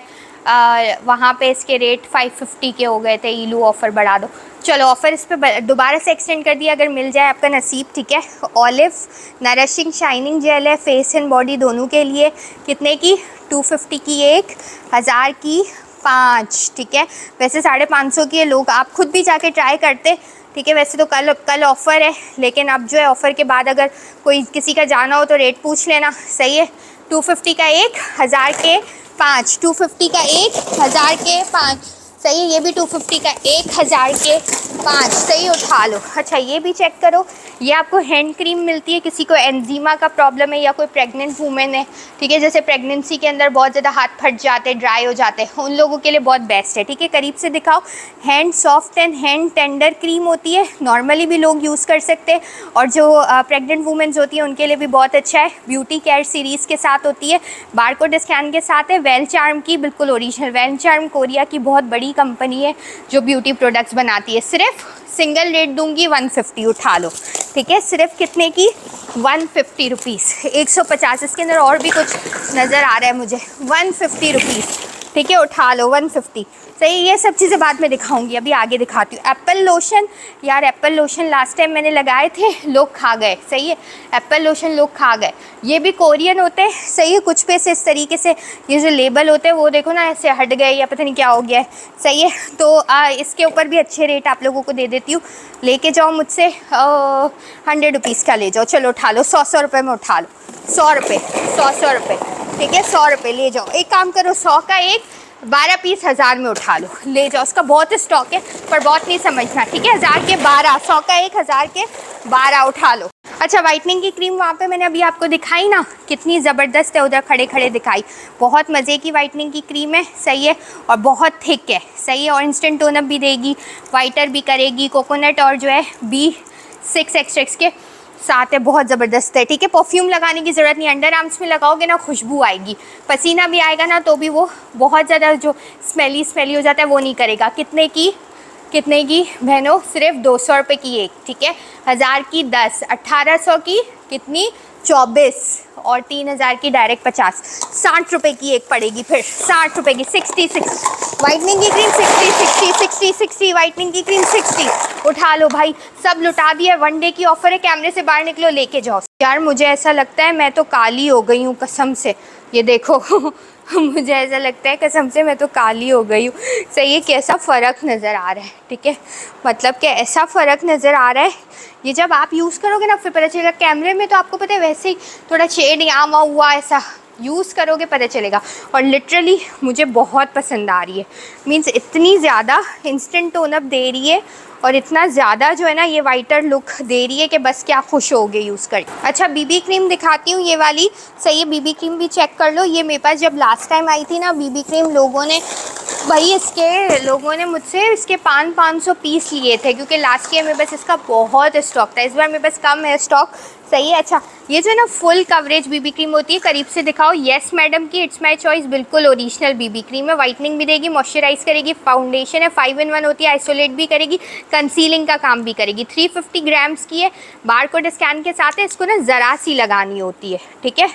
वहाँ पे इसके रेट 550 के हो गए थे, ईलू ऑफ़र बढ़ा दो। चलो ऑफ़र इस पर दोबारा से एक्सटेंड कर दिया, अगर मिल जाए आपका नसीब, ठीक है। ऑलिव नरिशिंग शाइनिंग जेल है, फेस एंड बॉडी दोनों के लिए, कितने की, 250 की एक, 1000 की 5, ठीक है। वैसे 550 की है, लोग आप खुद भी जाके ट्राई करते, ठीक है। वैसे तो कल ऑफ़र है, लेकिन अब जो है ऑफ़र के बाद अगर कोई किसी का जाना हो तो रेट पूछ लेना, सही है। 250 का एक, 1000 के 5, 250 का एक, 1000 के 5, सही है। ये भी 250 का एक, 1000 के 5, सही, उठा लो। अच्छा ये भी चेक करो, ये आपको हैंड क्रीम मिलती है, किसी को एंजीमा का प्रॉब्लम है या कोई प्रेग्नेंट वूमेन है, ठीक है, जैसे प्रेगनेंसी के अंदर बहुत ज़्यादा हाथ फट जाते हैं, ड्राई हो जाते हैं, उन लोगों के लिए बहुत बेस्ट है, ठीक है। करीब से दिखाओ, hand soft and hand tender cream होती है, नॉर्मली भी लोग यूज़ कर सकते हैं, और जो प्रेग्नेंट वूमेंस होती है उनके लिए भी बहुत अच्छा है। ब्यूटी केयर सीरीज़ के साथ होती है, बारकोड स्कैन के साथ है, वेल चार्म की, बिल्कुल ओरिजिनल। वेल चार्म कोरिया की बहुत बड़ी कंपनी है जो ब्यूटी प्रोडक्ट्स बनाती है। सिर्फ सिंगल रेट दूंगी 150, उठा लो, ठीक है। सिर्फ कितने की, 150 रुपीज़, 150। इसके अंदर और भी कुछ नज़र आ रहा है मुझे, 150 रुपीज़, ठीक है, उठा लो 150, सही। ये सब चीज़ें बाद में दिखाऊंगी, अभी आगे दिखाती हूँ। एप्पल लोशन, यार एप्पल लोशन लास्ट टाइम मैंने लगाए थे, लोग खा गए, सही है। एप्पल लोशन लोग खा गए, ये भी कोरियन होते हैं, सही है। कुछ पे से इस तरीके से ये जो लेबल होते हैं वो देखो ना, ऐसे हट गए या पता नहीं क्या हो गया है, सही है। तो इसके ऊपर भी अच्छे रेट आप लोगों को दे देती हूँ, लेके जाओ मुझसे 100 रुपीज़ का ले जाओ, चलो उठा लो, 100 रुपये में उठा लो, 100 रुपये, 100 रुपये, ठीक है, 100 रुपये ले जाओ। एक काम करो, 100 का एक, 12 पीस 1000 में उठा लो, ले जाओ। उसका बहुत स्टॉक है पर बहुत नहीं समझना, ठीक है। 1000 के 12, 100 का एक, 1000 के 12, उठा लो। अच्छा वाइटनिंग की क्रीम वहाँ पे मैंने अभी आपको दिखाई ना, कितनी ज़बरदस्त है, उधर खड़े खड़े दिखाई, बहुत मज़े की वाइटनिंग की क्रीम है, सही है, और बहुत थिक है, सही है, और इंस्टेंट टोनअप भी देगी, वाइटर भी करेगी, कोकोनट और जो है B6 एक्सट्रैक्ट्स के साथ है, बहुत ज़बरदस्त है, ठीक है। परफ्यूम लगाने की ज़रूरत नहीं, अंडर आर्म्स में लगाओगे ना खुशबू आएगी, पसीना भी आएगा ना तो भी वो बहुत ज़्यादा जो स्मेली हो जाता है वो नहीं करेगा। कितने की बहनों, सिर्फ 200 रुपये की एक, ठीक है। 1000 की 10, 1800 की कितनी, 24, और 3000 की डायरेक्ट 50, 60 रुपये की एक पड़ेगी, फिर 60 रुपये की 66 वाइटनिंग की क्रीम, 60 वाइटनिंग की क्रीम 60, उठा लो भाई, सब लुटा दिया। 1 डे की ऑफ़र है, कैमरे से बाहर निकलो, लेके जाओ। यार मुझे ऐसा लगता है मैं तो काली हो गई हूँ कसम से, ये देखो मुझे ऐसा लगता है कसम से मैं तो काली हो गई हूँ, सही है। कैसा फ़र्क नज़र आ रहा है, ठीक है, मतलब कि ऐसा फ़र्क नज़र आ रहा है, ये जब आप यूज़ करोगे ना फिर पता चलेगा। कैमरे में तो आपको पता है वैसे ही थोड़ा शेड यहाँ वहाँ हुआ, ऐसा यूज़ करोगे पता चलेगा। और लिटरली मुझे बहुत पसंद आ रही है, मीन्स इतनी ज़्यादा इंस्टेंट टोनअप दे रही है और इतना ज़्यादा जो है ना ये वाइटर लुक दे रही है कि बस क्या खुश हो गए यूज़ कर। अच्छा बीबी क्रीम दिखाती हूँ, ये वाली, सही है। बीबी क्रीम भी चेक कर लो, ये मेरे पास जब लास्ट टाइम आई थी ना बीबी क्रीम, लोगों ने मुझसे इसके 500 पीस लिए थे, क्योंकि लास्ट ईयर मेरे पास इसका बहुत स्टॉक था, इस बार मेरे पास कम है स्टॉक, सही है। अच्छा ये जो है ना फुल कवरेज बीबी क्रीम होती है, करीब से दिखाओ, येस मैडम की, इट्स माय चॉइस, बिल्कुल ओरिजिनल बीबी क्रीम है, वाइटनिंग भी देगी, मॉइस्चराइज करेगी, फाउंडेशन है, 5 in 1 होती है, आइसोलेट भी करेगी, कंसीलिंग का काम भी करेगी, 350 ग्राम्स की है, बारकोड स्कैन के साथ है। इसको ना ज़रा सी लगानी होती है, ठीक है,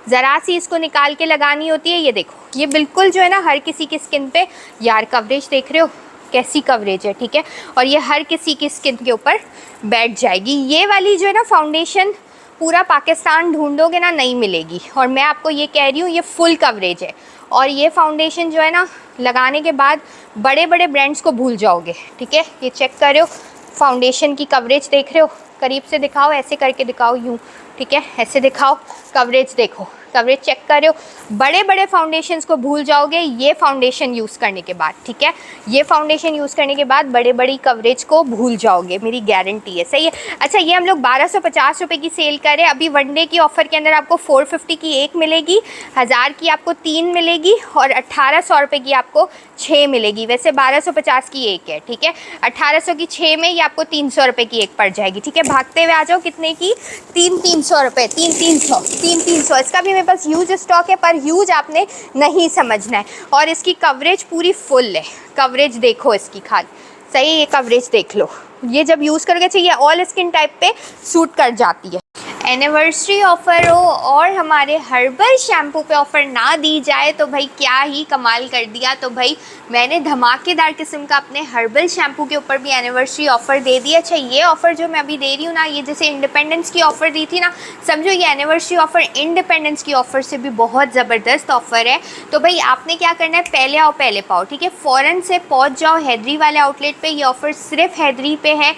ज़रा सी इसको निकाल के लगानी होती है। ये देखो ये बिल्कुल जो है ना हर किसी की स्किन पे, यार कवरेज देख रहे हो कैसी कवरेज है, ठीक है, और ये हर किसी की स्किन के ऊपर बैठ जाएगी। ये वाली जो है ना फाउंडेशन पूरा पाकिस्तान ढूंढोगे ना, नहीं मिलेगी। और मैं आपको ये कह रही हूँ, ये फुल कवरेज है। और ये फाउंडेशन जो है ना, लगाने के बाद बड़े बड़े ब्रांड्स को भूल जाओगे, ठीक है। ये चेक कर रहे हो, फाउंडेशन की कवरेज देख रहे हो, करीब से दिखाओ, ऐसे करके दिखाओ, यूँ, ठीक है, ऐसे दिखाओ, कवरेज देखो, कवरेज चेक कर रहे हो, बड़े बड़े फाउंडेशंस को भूल जाओगे ये फाउंडेशन यूज़ करने के बाद, ठीक है। ये फाउंडेशन यूज़ करने के बाद बड़े बड़ी कवरेज को भूल जाओगे, मेरी गारंटी है, सही है। अच्छा, ये हम लोग 1250 रुपये की सेल करें अभी। वन डे की ऑफ़र के अंदर आपको 450 की एक मिलेगी, 1000 की आपको 3 मिलेगी और 1800 रुपये की आपको 6 मिलेगी। वैसे 1250 की एक है, ठीक है। 1800 की 6 में ये आपको 300 रुपये की एक पड़ जाएगी, ठीक है। भागते हुए आ जाओ, कितने की? 300 रुपये, 300। इसका भी मेरे पास ह्यूज स्टॉक है, पर ह्यूज आपने नहीं समझना है। और इसकी कवरेज पूरी फुल है, कवरेज देखो इसकी खाली, सही, ये कवरेज देख लो। ये जब यूज़ करके चाहिए, ऑल स्किन टाइप पे सूट कर जाती है। एनिवर्सरी ऑफ़र हो और हमारे हर्बल शैम्पू पे ऑफ़र ना दी जाए तो भाई क्या ही कमाल कर दिया। तो भाई मैंने धमाकेदार किस्म का अपने हर्बल शैम्पू के ऊपर भी एनिवर्सरी ऑफ़र दे दिया। अच्छा, ये ऑफ़र जो मैं अभी दे रही हूँ ना, ये जैसे इंडिपेंडेंस की ऑफ़र दी थी ना, समझो ये एनिवर्सरी ऑफ़र इंडिपेंडेंस की ऑफ़र से भी बहुत ज़बरदस्त ऑफ़र है। तो भाई आपने क्या करना है, पहले आओ पहले पाओ, ठीक है। फ़ौरन से पहुँच जाओ हैदरी वाले आउटलेट पे। ये ऑफ़र सिर्फ हैदरी पे है,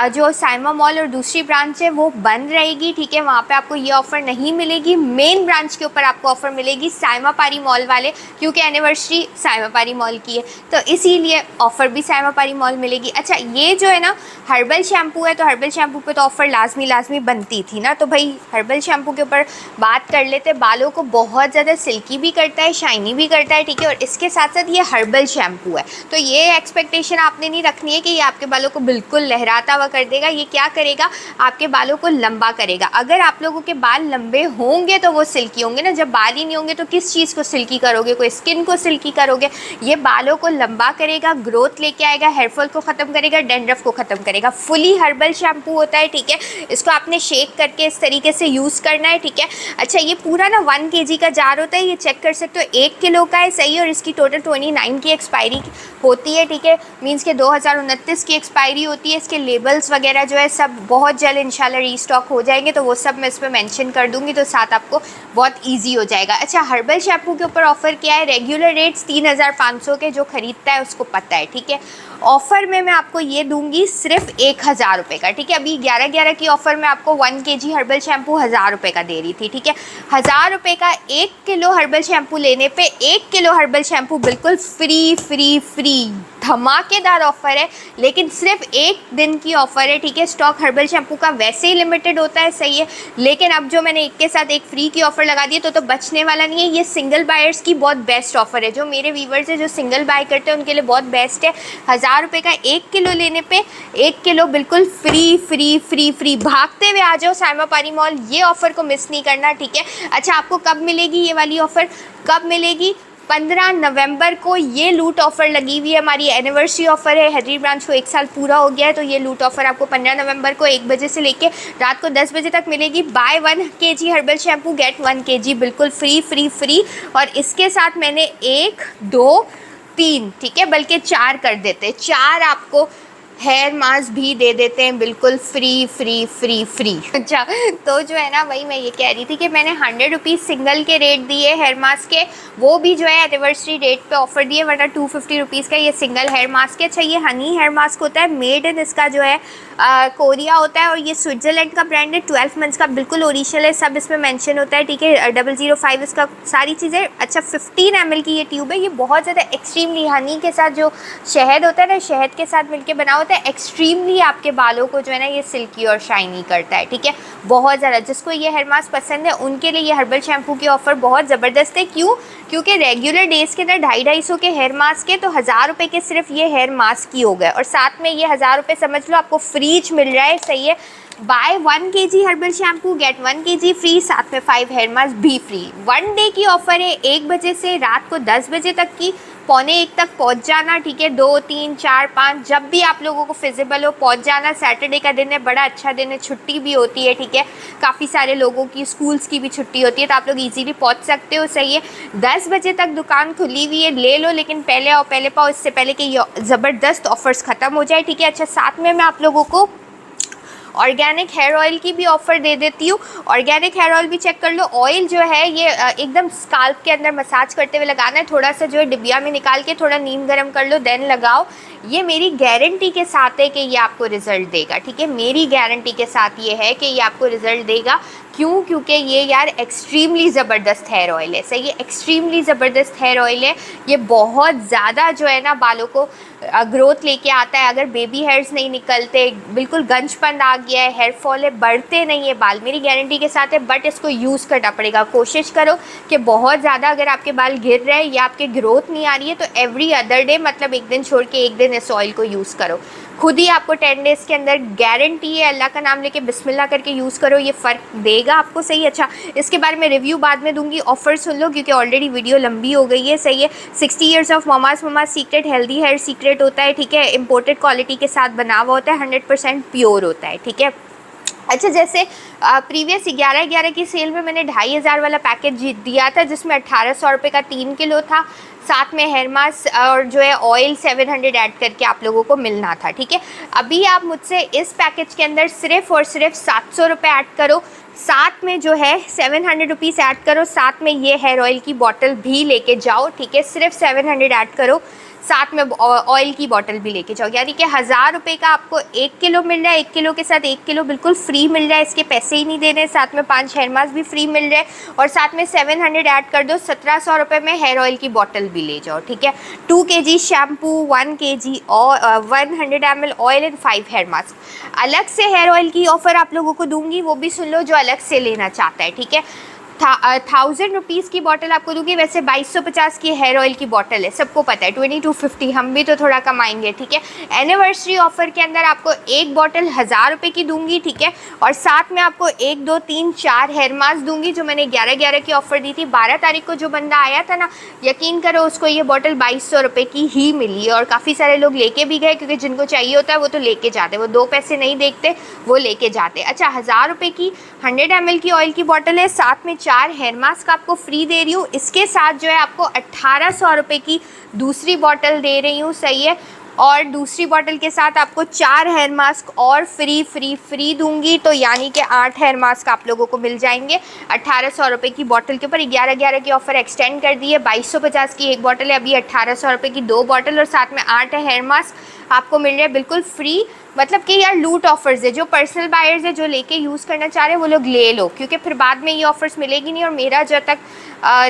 जो साइमा मॉल और दूसरी ब्रांच है वो बंद रहेगी, ठीक है। वहाँ पे आपको ये ऑफ़र नहीं मिलेगी। मेन ब्रांच के ऊपर आपको ऑफ़र मिलेगी साइमा पारी मॉल वाले, क्योंकि एनिवर्सरी साइमा पारी मॉल की है, तो इसीलिए ऑफ़र भी साइमा पारी मॉल मिलेगी। अच्छा, ये जो है ना हर्बल शैम्पू है, तो हर्बल शैम्पू पे तो ऑफ़र लाजमी बनती थी ना, तो भाई हर्बल शैम्पू के ऊपर बात कर लेते। बालों को बहुत ज़्यादा सिल्की भी करता है, शाइनी भी करता है, ठीक है। और इसके साथ साथ ये हर्बल शैम्पू है, तो ये एक्सपेक्टेशन आपने नहीं रखनी है कि ये आपके बालों को बिल्कुल लहराता हुआ कर देगा। ये क्या करेगा, आपके बालों को लंबा करेगा। अगर आप लोगों के बाल लंबे होंगे तो वो सिल्की होंगे ना, जब बाल ही नहीं होंगे तो किस चीज़ को सिल्की करोगे, कोई स्किन को सिल्की करोगे। ये बालों को लंबा करेगा, ग्रोथ लेके आएगा, हेयरफॉल को ख़त्म करेगा, डैंड्रफ को ख़त्म करेगा। फुली हर्बल शैम्पू होता है, ठीक है। इसको आपने शेक करके इस तरीके से यूज़ करना है, ठीक है। अच्छा, ये पूरा ना 1 kg का जार होता है, ये चेक कर सकते हो, 1 किलो का है, सही। और इसकी टोटल 29 की एक्सपायरी होती है, ठीक है। मीन्स के 2029 की एक्सपायरी होती है। इसके लेबल्स वगैरह जो है सब बहुत जल्द इंशाल्लाह रीस्टॉक हो जाएंगे, तो वो सब मैं इस पर मेंशन कर दूंगी, तो साथ आपको बहुत इजी हो जाएगा। अच्छा, हर्बल शैम्पू के ऊपर ऑफ़र क्या है, रेगुलर रेट्स 3500 के, जो ख़रीदता है उसको पता है, ठीक है। ऑफ़र में मैं आपको ये दूंगी सिर्फ 1000 रुपये का, ठीक है। अभी 11 की ऑफ़र में आपको 1 kg हर्बल शैम्पू 1000 रुपये का दे रही थी, ठीक है। 1000 रुपये का 1 किलो हर्बल शैम्पू लेने पे 1 किलो हर्बल शैम्पू बिल्कुल फ्री धमाकेदार ऑफ़र है, लेकिन सिर्फ एक दिन की ऑफ़र है, ठीक है। स्टॉक हर्बल शैम्पू का वैसे ही लिमिटेड होता है, सही है। लेकिन अब जो मैंने एक के साथ एक फ्री की ऑफ़र लगा दी है, तो बचने वाला नहीं है। ये सिंगल बायर्स की बहुत बेस्ट ऑफ़र है, जो मेरे व्यूवर्स है जो सिंगल बाय करते हैं उनके लिए बहुत बेस्ट है। 1000 रुपये का 1 किलो लेने पे 1 किलो बिल्कुल फ्री। भागते हुए आ जाओ साइमा पारी मॉल, ये ऑफ़र को मिस नहीं करना, ठीक है। अच्छा, आपको कब मिलेगी ये वाली ऑफ़र, कब मिलेगी? 15 नवंबर को ये लूट ऑफ़र लगी हुई है, हमारी एनिवर्सरी ऑफ़र है। हैदरी ब्रांच को 1 साल पूरा हो गया है, तो ये लूट ऑफ़र आपको 15 नवंबर को 1 बजे से लेके रात को 10 बजे तक मिलेगी। Buy 1 kg herbal shampoo get 1 kg बिल्कुल फ्री। और इसके साथ मैंने 1 2 3, ठीक है, बल्कि 4 कर देते, 4 आपको हेयर मास्क भी दे देते हैं बिल्कुल फ्री। अच्छा, तो जो है ना, वही मैं ये कह रही थी कि मैंने 100 रुपीज़ सिंगल के रेट दिए हेयर मास्क के, वो भी जो है एनिवर्सरी रेट पे ऑफर दिए, वरना 250 रुपीज़ का ये सिंगल हेयर मास्क है। अच्छा, ये हनी हेयर मास्क होता है, मेड इन इसका जो है कोरिया होता है, और ये स्विट्ज़रलैंड का ब्रांड है, 12 मंथ्स का बिल्कुल ओरिजिनल है, सब इसमें मेंशन होता है, ठीक है। 005 इसका सारी चीज़ें। अच्छा, 15 ml की ये ट्यूब है, ये बहुत ज़्यादा एक्सट्रीमली हनी के साथ जो शहद होता है ना, शहद के साथ मिलके बना होता है, एक्सट्रीमली आपके बालों को जो है ना ये सिल्की और शाइनी करता है, ठीक है, बहुत ज़्यादा। जिसको ये हेयर मास्क पसंद है उनके लिए ये हर्बल शैम्पू की ऑफ़र बहुत ज़बरदस्त है। क्यों? क्योंकि रेगुलर डेज़ के अंदर 250-250 के हेयर मास्क है, तो 1000 रुपये के सिर्फ ये हेयर मास्क ही हो गए, और साथ में ये 1000 रुपये समझ लो आपको फ्रीज मिल रहा है, सही है। Buy 1 kg herbal shampoo get 1 kg free, साथ में 5 हेयर मास्क भी फ्री। 1 डे की ऑफ़र है, 1 बजे से रात को 10 बजे तक की, 12:45 तक पहुंच जाना, ठीक है। 2 3 4 5 जब भी आप लोगों को फिजिबल हो पहुंच जाना। सैटरडे का दिन है, बड़ा अच्छा दिन है, छुट्टी भी होती है, ठीक है। काफ़ी सारे लोगों की स्कूल्स की भी छुट्टी होती है, तो आप लोग इजीली पहुंच सकते हो, सही है। 10 बजे तक दुकान खुली हुई है, ले लो, लेकिन पहले आओ पहले पाओ, इससे पहले कि ये ज़बरदस्त ऑफर्स ख़त्म हो जाए, ठीक है। अच्छा, साथ में मैं आप लोगों को ऑर्गेनिक हेयर ऑयल की भी ऑफ़र दे देती हूँ। ऑर्गेनिक हेयर ऑयल भी चेक कर लो। ऑयल जो है ये एकदम स्काल्प के अंदर मसाज करते हुए लगाना है, थोड़ा सा जो है डिबिया में निकाल के थोड़ा नीम गर्म कर लो, देन लगाओ। ये मेरी गारंटी के साथ है कि ये आपको रिज़ल्ट देगा, ठीक है। मेरी गारंटी के साथ ये है कि ये आपको रिज़ल्ट देगा। क्यों? क्योंकि ये यार एक्सट्रीमली ज़बरदस्त हेयर ऑयल है, सही है, एक्सट्रीमली ज़बरदस्त हेयर ऑयल है। ये बहुत ज़्यादा जो है ना बालों को ग्रोथ लेके आता है। अगर बेबी हेयर्स नहीं निकलते, बिल्कुल गंजपन आ गया है, हेयर फॉल है, बढ़ते नहीं है बाल, मेरी गारंटी के साथ है। बट इसको यूज़ करना पड़ेगा। कोशिश करो कि बहुत ज़्यादा अगर आपके बाल गिर रहे हैं या आपके ग्रोथ नहीं आ रही है तो एवरी अदर डे, मतलब एक दिन छोड़ के एक दिन इस ऑयल को यूज़ करो। खुद ही आपको 10 डेज़ के अंदर गारंटी है। अल्लाह का नाम लेके बिस्मिल्लाह करके यूज़ करो, ये फ़र्क देगा आपको, सही है। अच्छा, इसके बारे में रिव्यू बाद में दूंगी, ऑफ़र सुन लो क्योंकि ऑलरेडी वीडियो लंबी हो गई है, सही है। 60 years of mama's secret healthy hair secret होता है, ठीक है। इंपोर्टेड क्वालिटी के साथ बना हुआ होता है, 100% प्योर होता है, ठीक है। अच्छा, जैसे प्रीवियस 11/11 की सेल में मैंने 2500 वाला पैकेज दिया था जिसमें 1800 रुपये का 3 किलो था, साथ में हेयर मास्क और जो है ऑयल 700 ऐड करके आप लोगों को मिलना था, ठीक है। अभी आप मुझसे इस पैकेज के अंदर सिर्फ़ और सिर्फ 700 रुपये ऐड करो, साथ में जो है 700 रुपीज़ ऐड करो, साथ में ये हेयर ऑयल की बॉटल भी लेके जाओ, ठीक है। सिर्फ 700 ऐड करो, साथ में ऑयल की बॉटल भी लेके जाओ, यानी कि 1000 रुपये का आपको 1 किलो मिल रहा है। 1 किलो के साथ 1 किलो बिल्कुल फ्री मिल रहा है, इसके पैसे ही नहीं देने। साथ में 5 हेयर मास्क भी फ्री मिल रहे हैं और साथ में 700 ऐड कर दो, 1700 रुपये में हेयर ऑयल की बॉटल भी ले जाओ, ठीक है। 2 kg शैम्पू, 1 kg और 100 ml oil and 5 hair mask. अलग से हेयर ऑयल की ऑफ़र आप लोगों को दूंगी, वो भी सुन लो जो अलग से लेना चाहता है, ठीक है। 1000 रुपीज़ की बॉटल आपको दूंगी। वैसे 2250 की हेयर ऑयल की बॉटल है, सबको पता है। 2250 हम भी तो थोड़ा कमाएंगे, ठीक है। एनिवर्सरी ऑफर के अंदर आपको एक बॉटल 1000 रुपये की दूंगी, ठीक है। और साथ में आपको 1 2 3 4 हेयर मास्क दूंगी जो मैंने 11/11 की ऑफ़र दी थी। 12 तारीख को जो बंदा आया था ना, यकीन करो उसको ये बॉटल 2200 रुपये की ही मिली और काफ़ी सारे लोग लेके भी गए क्योंकि जिनको चाहिए होता है वो तो लेके जाते, वो 2 पैसे नहीं देखते, वो लेके जाते। अच्छा, 1000 रुपये की 100 ml की ऑयल की बॉटल है, साथ में 4 हेयर मास्क आपको फ्री दे रही हूँ। इसके साथ जो है आपको 1800 रुपये की दूसरी बॉटल दे रही हूँ, सही है। और दूसरी बॉटल के साथ आपको 4 हेयर मास्क और फ्री दूंगी, तो यानी कि 8 हेयर मास्क आप लोगों को मिल जाएंगे 1800 रुपये की बॉटल के ऊपर। 11/11 की ऑफ़र एक्सटेंड कर दी है। 2250 की एक बॉटल है, अभी 1800 रुपये की 2 बॉटल और साथ में 8 हेयर मास्क आपको मिल रहे हैं बिल्कुल फ्री। मतलब कि यार लूट ऑफर्स है, जो पर्सनल बायर्स है जो लेके यूज़ करना चाह रहे हैं वो लोग ले लो, क्योंकि फिर बाद में ये ऑफर्स मिलेगी नहीं। और मेरा जब तक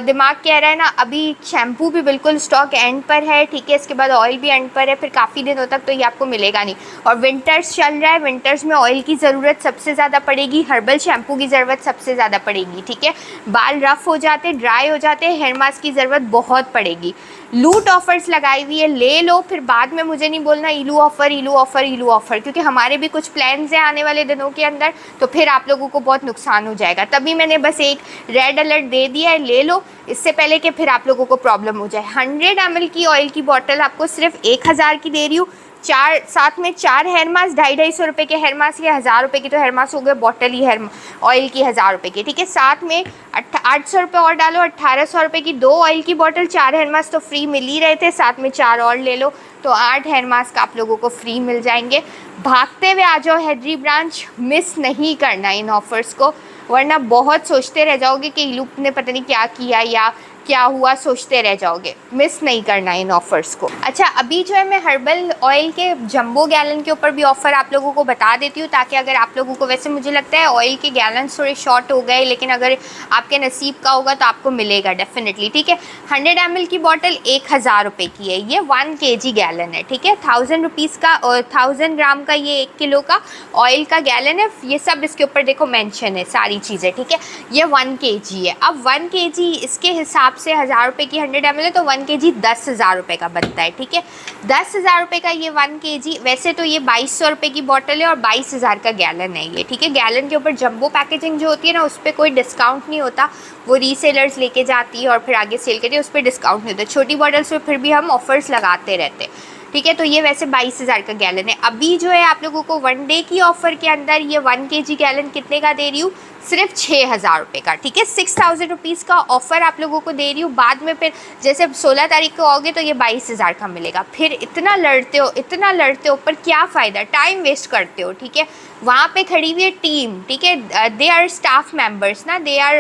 दिमाग कह रहा है ना, अभी शैम्पू भी बिल्कुल स्टॉक एंड पर है, ठीक है। इसके बाद ऑयल भी एंड पर है, फिर काफ़ी दिनों तक तो ये आपको मिलेगा नहीं। और विंटर्स चल रहा है, विंटर्स में ऑयल की ज़रूरत सबसे ज़्यादा पड़ेगी, हर्बल शैम्पू की ज़रूरत सबसे ज़्यादा पड़ेगी, ठीक है। बाल रफ़ हो जाते, ड्राई हो जाते, हेयर मास्क की ज़रूरत बहुत पड़ेगी। लूट ऑफर्स लगाई हुई है, ले लो। फिर बाद में मुझे नहीं बोलना इलू ऑफ़र इलू ऑफ़र इलू ऑफ़र, क्योंकि हमारे भी कुछ प्लान्स हैं आने वाले दिनों के अंदर, तो फिर आप लोगों को बहुत नुकसान हो जाएगा। तभी मैंने बस एक रेड अलर्ट दे दिया है, ले लो इससे पहले कि फिर आप लोगों को प्रॉब्लम हो जाए। 100 ml की ऑयल की बॉटल आपको सिर्फ 1000 की दे रही हूँ। साथ में 4 हेयर मास्क, 250 रुपये के हेयर मास्क या 1000 रुपये की तो हेयर मास्क हो गए, बॉटल ही हेयर ऑयल की 1000 रुपये की, ठीक है। साथ में 800 रुपये और डालो, 1800 रुपये की 2 ऑयल की बॉटल, 4 हेयर मास्क तो फ्री मिल ही रहे थे, साथ में 4 और ले लो तो 8 हेयर मास्क आप लोगों को फ्री मिल जाएंगे। भागते हुए आ जाओ हेड्री ब्रांच, मिस नहीं करना इन ऑफ़र्स को, वरना बहुत सोचते रह जाओगे कि लूप ने पता नहीं क्या किया या क्या हुआ, सोचते रह जाओगे। मिस नहीं करना इन ऑफ़र्स को। अच्छा, अभी जो है मैं हर्बल ऑयल के जंबो गैलन के ऊपर भी ऑफ़र आप लोगों को बता देती हूँ, ताकि अगर आप लोगों को, वैसे मुझे लगता है ऑयल के गैलन थोड़े शॉर्ट हो गए, लेकिन अगर आपके नसीब का होगा तो आपको मिलेगा डेफिनेटली, ठीक है। 100 ml की बॉटल 1000 रुपये की है, ये 1 kg गैलन है, ठीक है। 1000 रुपीज़ का और 1000 ग्राम का ये 1 किलो का ऑयल का गैलन है। ये सब इसके ऊपर देखो मेंशन है सारी चीज़ें, ठीक है। ये 1 kg है। अब 1 kg इसके हिसाब से 1000 रुपये की 100 ml है तो 1 kg 10,000 रुपये का बनता है, ठीक है। 10,000 रुपये का ये 1 kg। वैसे तो ये 2200 रुपये की बॉटल है और 22,000 का गैलन है ये, ठीक है। गैलन के ऊपर जंबो पैकेजिंग जो होती है ना, उस पर कोई डिस्काउंट नहीं होता, वो रीसेलर्स लेके जाती है और फिर आगे सेल करती है, उस पर डिस्काउंट नहीं होता। छोटी बॉटल्स पे फिर भी हम ऑफर्स लगाते रहते हैं, ठीक है। तो ये वैसे 22,000 का गैलन है। अभी जो है आप लोगों को 1 डे की ऑफ़र के अंदर ये 1 kg गैलन कितने का दे रही हूँ, सिर्फ 6,000 रुपये का, ठीक है। 6,000 रुपीज़ का ऑफ़र आप लोगों को दे रही हूँ। बाद में फिर जैसे 16 तारीख को आओगे तो ये 22,000 का मिलेगा। फिर इतना लड़ते हो पर क्या फ़ायदा, टाइम वेस्ट करते हो, ठीक है। वहाँ पे खड़ी हुई है टीम, ठीक है। दे आर स्टाफ मेंबर्स ना, दे आर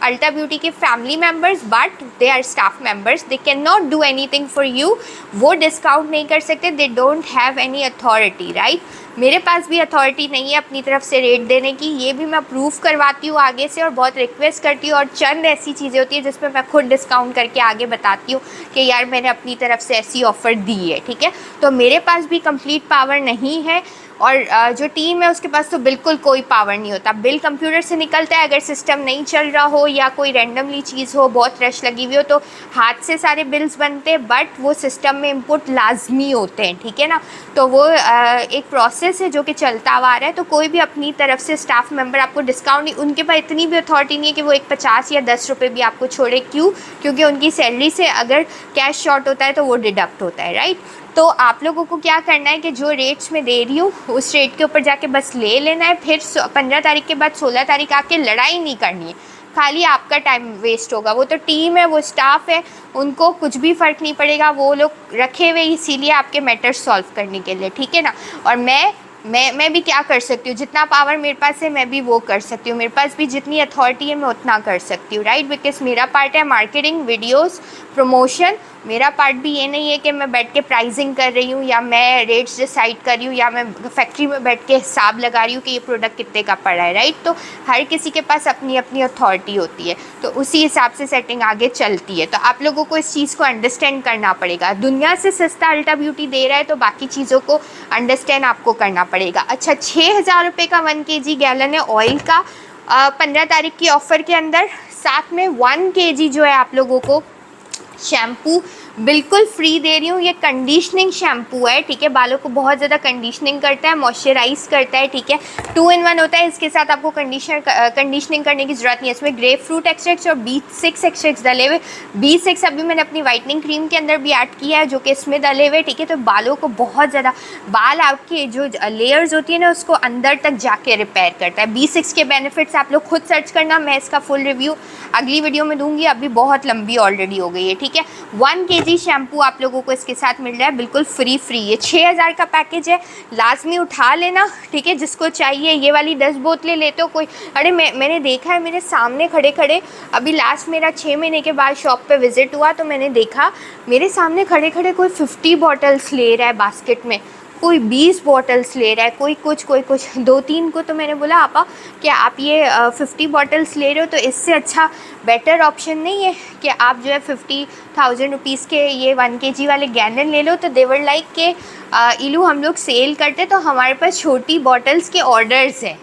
अल्टा ब्यूटी के family members, but they are staff members, they can not do anything for you. वो डिस्काउंट नहीं कर सकते, they don't have any authority, right. मेरे पास भी अथॉरिटी नहीं है अपनी तरफ से रेट देने की, ये भी मैं प्रूव करवाती हूँ आगे से और बहुत रिक्वेस्ट करती हूँ। और चंद ऐसी चीज़ें होती है जिसमें मैं खुद डिस्काउंट करके आगे बताती हूँ कि यार मैंने अपनी तरफ से ऐसी ऑफ़र दी है, ठीक है। तो मेरे पास भी कंप्लीट पावर नहीं है और जो टीम है उसके पास तो बिल्कुल कोई पावर नहीं होता। बिल कंप्यूटर से निकलता है, अगर सिस्टम नहीं चल रहा हो या कोई रैंडमली चीज़ हो, बहुत रश लगी हुई हो, तो हाथ से सारे बिल्स बनते हैं, बट वो सिस्टम में इनपुट लाजमी होते हैं, ठीक है ना। तो वो एक प्रोसेस है जो कि चलता हुआ आ रहा है। तो कोई भी अपनी तरफ से स्टाफ मेंबर आपको डिस्काउंट नहीं, उनके पास इतनी भी अथॉरिटी नहीं है कि वो एक 50 या 10 रुपये भी आपको छोड़े। क्यों? क्योंकि उनकी सैलरी से अगर कैश शॉर्ट होता है तो वो डिडक्ट होता है, राइट। तो आप लोगों को क्या करना है कि जो रेट्स में दे रही हूँ उस रेट के ऊपर जाके बस ले लेना है। फिर 15 तारीख के बाद 16 तारीख आके लड़ाई नहीं करनी है, खाली आपका टाइम वेस्ट होगा। वो तो टीम है, वो स्टाफ है, उनको कुछ भी फ़र्क नहीं पड़ेगा, वो लोग रखे हुए इसीलिए आपके मैटर्स सॉल्व करने के लिए, ठीक है ना। और मैं भी क्या कर सकती हूँ, जितना पावर मेरे पास है मैं भी वो कर सकती हूँ। मेरे पास भी जितनी अथॉरिटी है मैं उतना कर सकती हूँ, राइट। बिकॉज मेरा पार्ट है मार्केटिंग, वीडियोस, प्रमोशन। मेरा पार्ट भी ये नहीं है कि मैं बैठ के प्राइसिंग कर रही हूँ या मैं रेट्स डिसाइड कर रही हूँ या मैं फैक्ट्री में बैठ के हिसाब लगा रही हूँ कि ये प्रोडक्ट कितने का पड़ा है, राइट। तो हर किसी के पास अपनी अपनी अथॉरिटी होती है, तो उसी हिसाब से सेटिंग आगे चलती है। तो आप लोगों को इस चीज़ को अंडरस्टैंड करना पड़ेगा। दुनिया से सस्ता अल्टा ब्यूटी दे रहा है तो बाकी चीज़ों को अंडरस्टैंड आपको करना पड़ेगा। अच्छा, 6,000 रुपये का 1 kg गैलन है ऑयल का 15 तारीख की ऑफ़र के अंदर। साथ में 1 kg जो है आप लोगों को शैम्पू बिल्कुल फ्री दे रही हूँ। ये कंडीशनिंग शैम्पू है, ठीक है। बालों को बहुत ज़्यादा कंडीशनिंग करता है, मॉइस्चराइज करता है, ठीक है। 2 in 1 होता है। इसके साथ आपको कंडीशनिंग करने की ज़रूरत नहीं है। इसमें ग्रेप फ्रूट एक्सट्रैक्ट्स और B6 एक्सट्रैक्ट्स डले हुए। B6 अभी मैंने अपनी वाइटनिंग क्रीम के अंदर भी ऐड किया है जो कि इसमें डले हुए, ठीक है। तो बालों को बहुत ज़्यादा, बाल आपके जो लेयर्स होती है ना उसको अंदर तक जाके रिपेयर करता है। B6 के बेनिफिट्स आप लोग खुद सर्च करना, मैं इसका फुल रिव्यू अगली वीडियो में दूंगी, अभी बहुत लंबी ऑलरेडी हो गई है, ठीक है। 1 kg शैम्पू आप लोगों को इसके साथ मिल रहा है बिल्कुल फ्री। ये 6,000 का पैकेज है, लाजमी उठा लेना, ठीक है। जिसको चाहिए ये वाली 10 बोतलें लेते हो कोई। अरे मैंने देखा है मेरे सामने खड़े खड़े, अभी लास्ट मेरा 6 महीने के बाद शॉप पे विज़िट हुआ तो मैंने देखा मेरे सामने खड़े खड़े कोई 50 बॉटल्स ले रहा है बास्केट में, कोई 20 बॉटल्स ले रहा है, कोई कुछ 2-3 को तो मैंने बोला आपा कि आप ये 50 बॉटल्स ले रहे हो तो इससे अच्छा बेटर ऑप्शन नहीं है कि आप जो है 50,000 रुपीज़ के ये 1 kg वाले गैलन ले लो। तो देवर लाइक के इलू हम लोग सेल करते तो हमारे पास छोटी बॉटल्स के ऑर्डर्स हैं।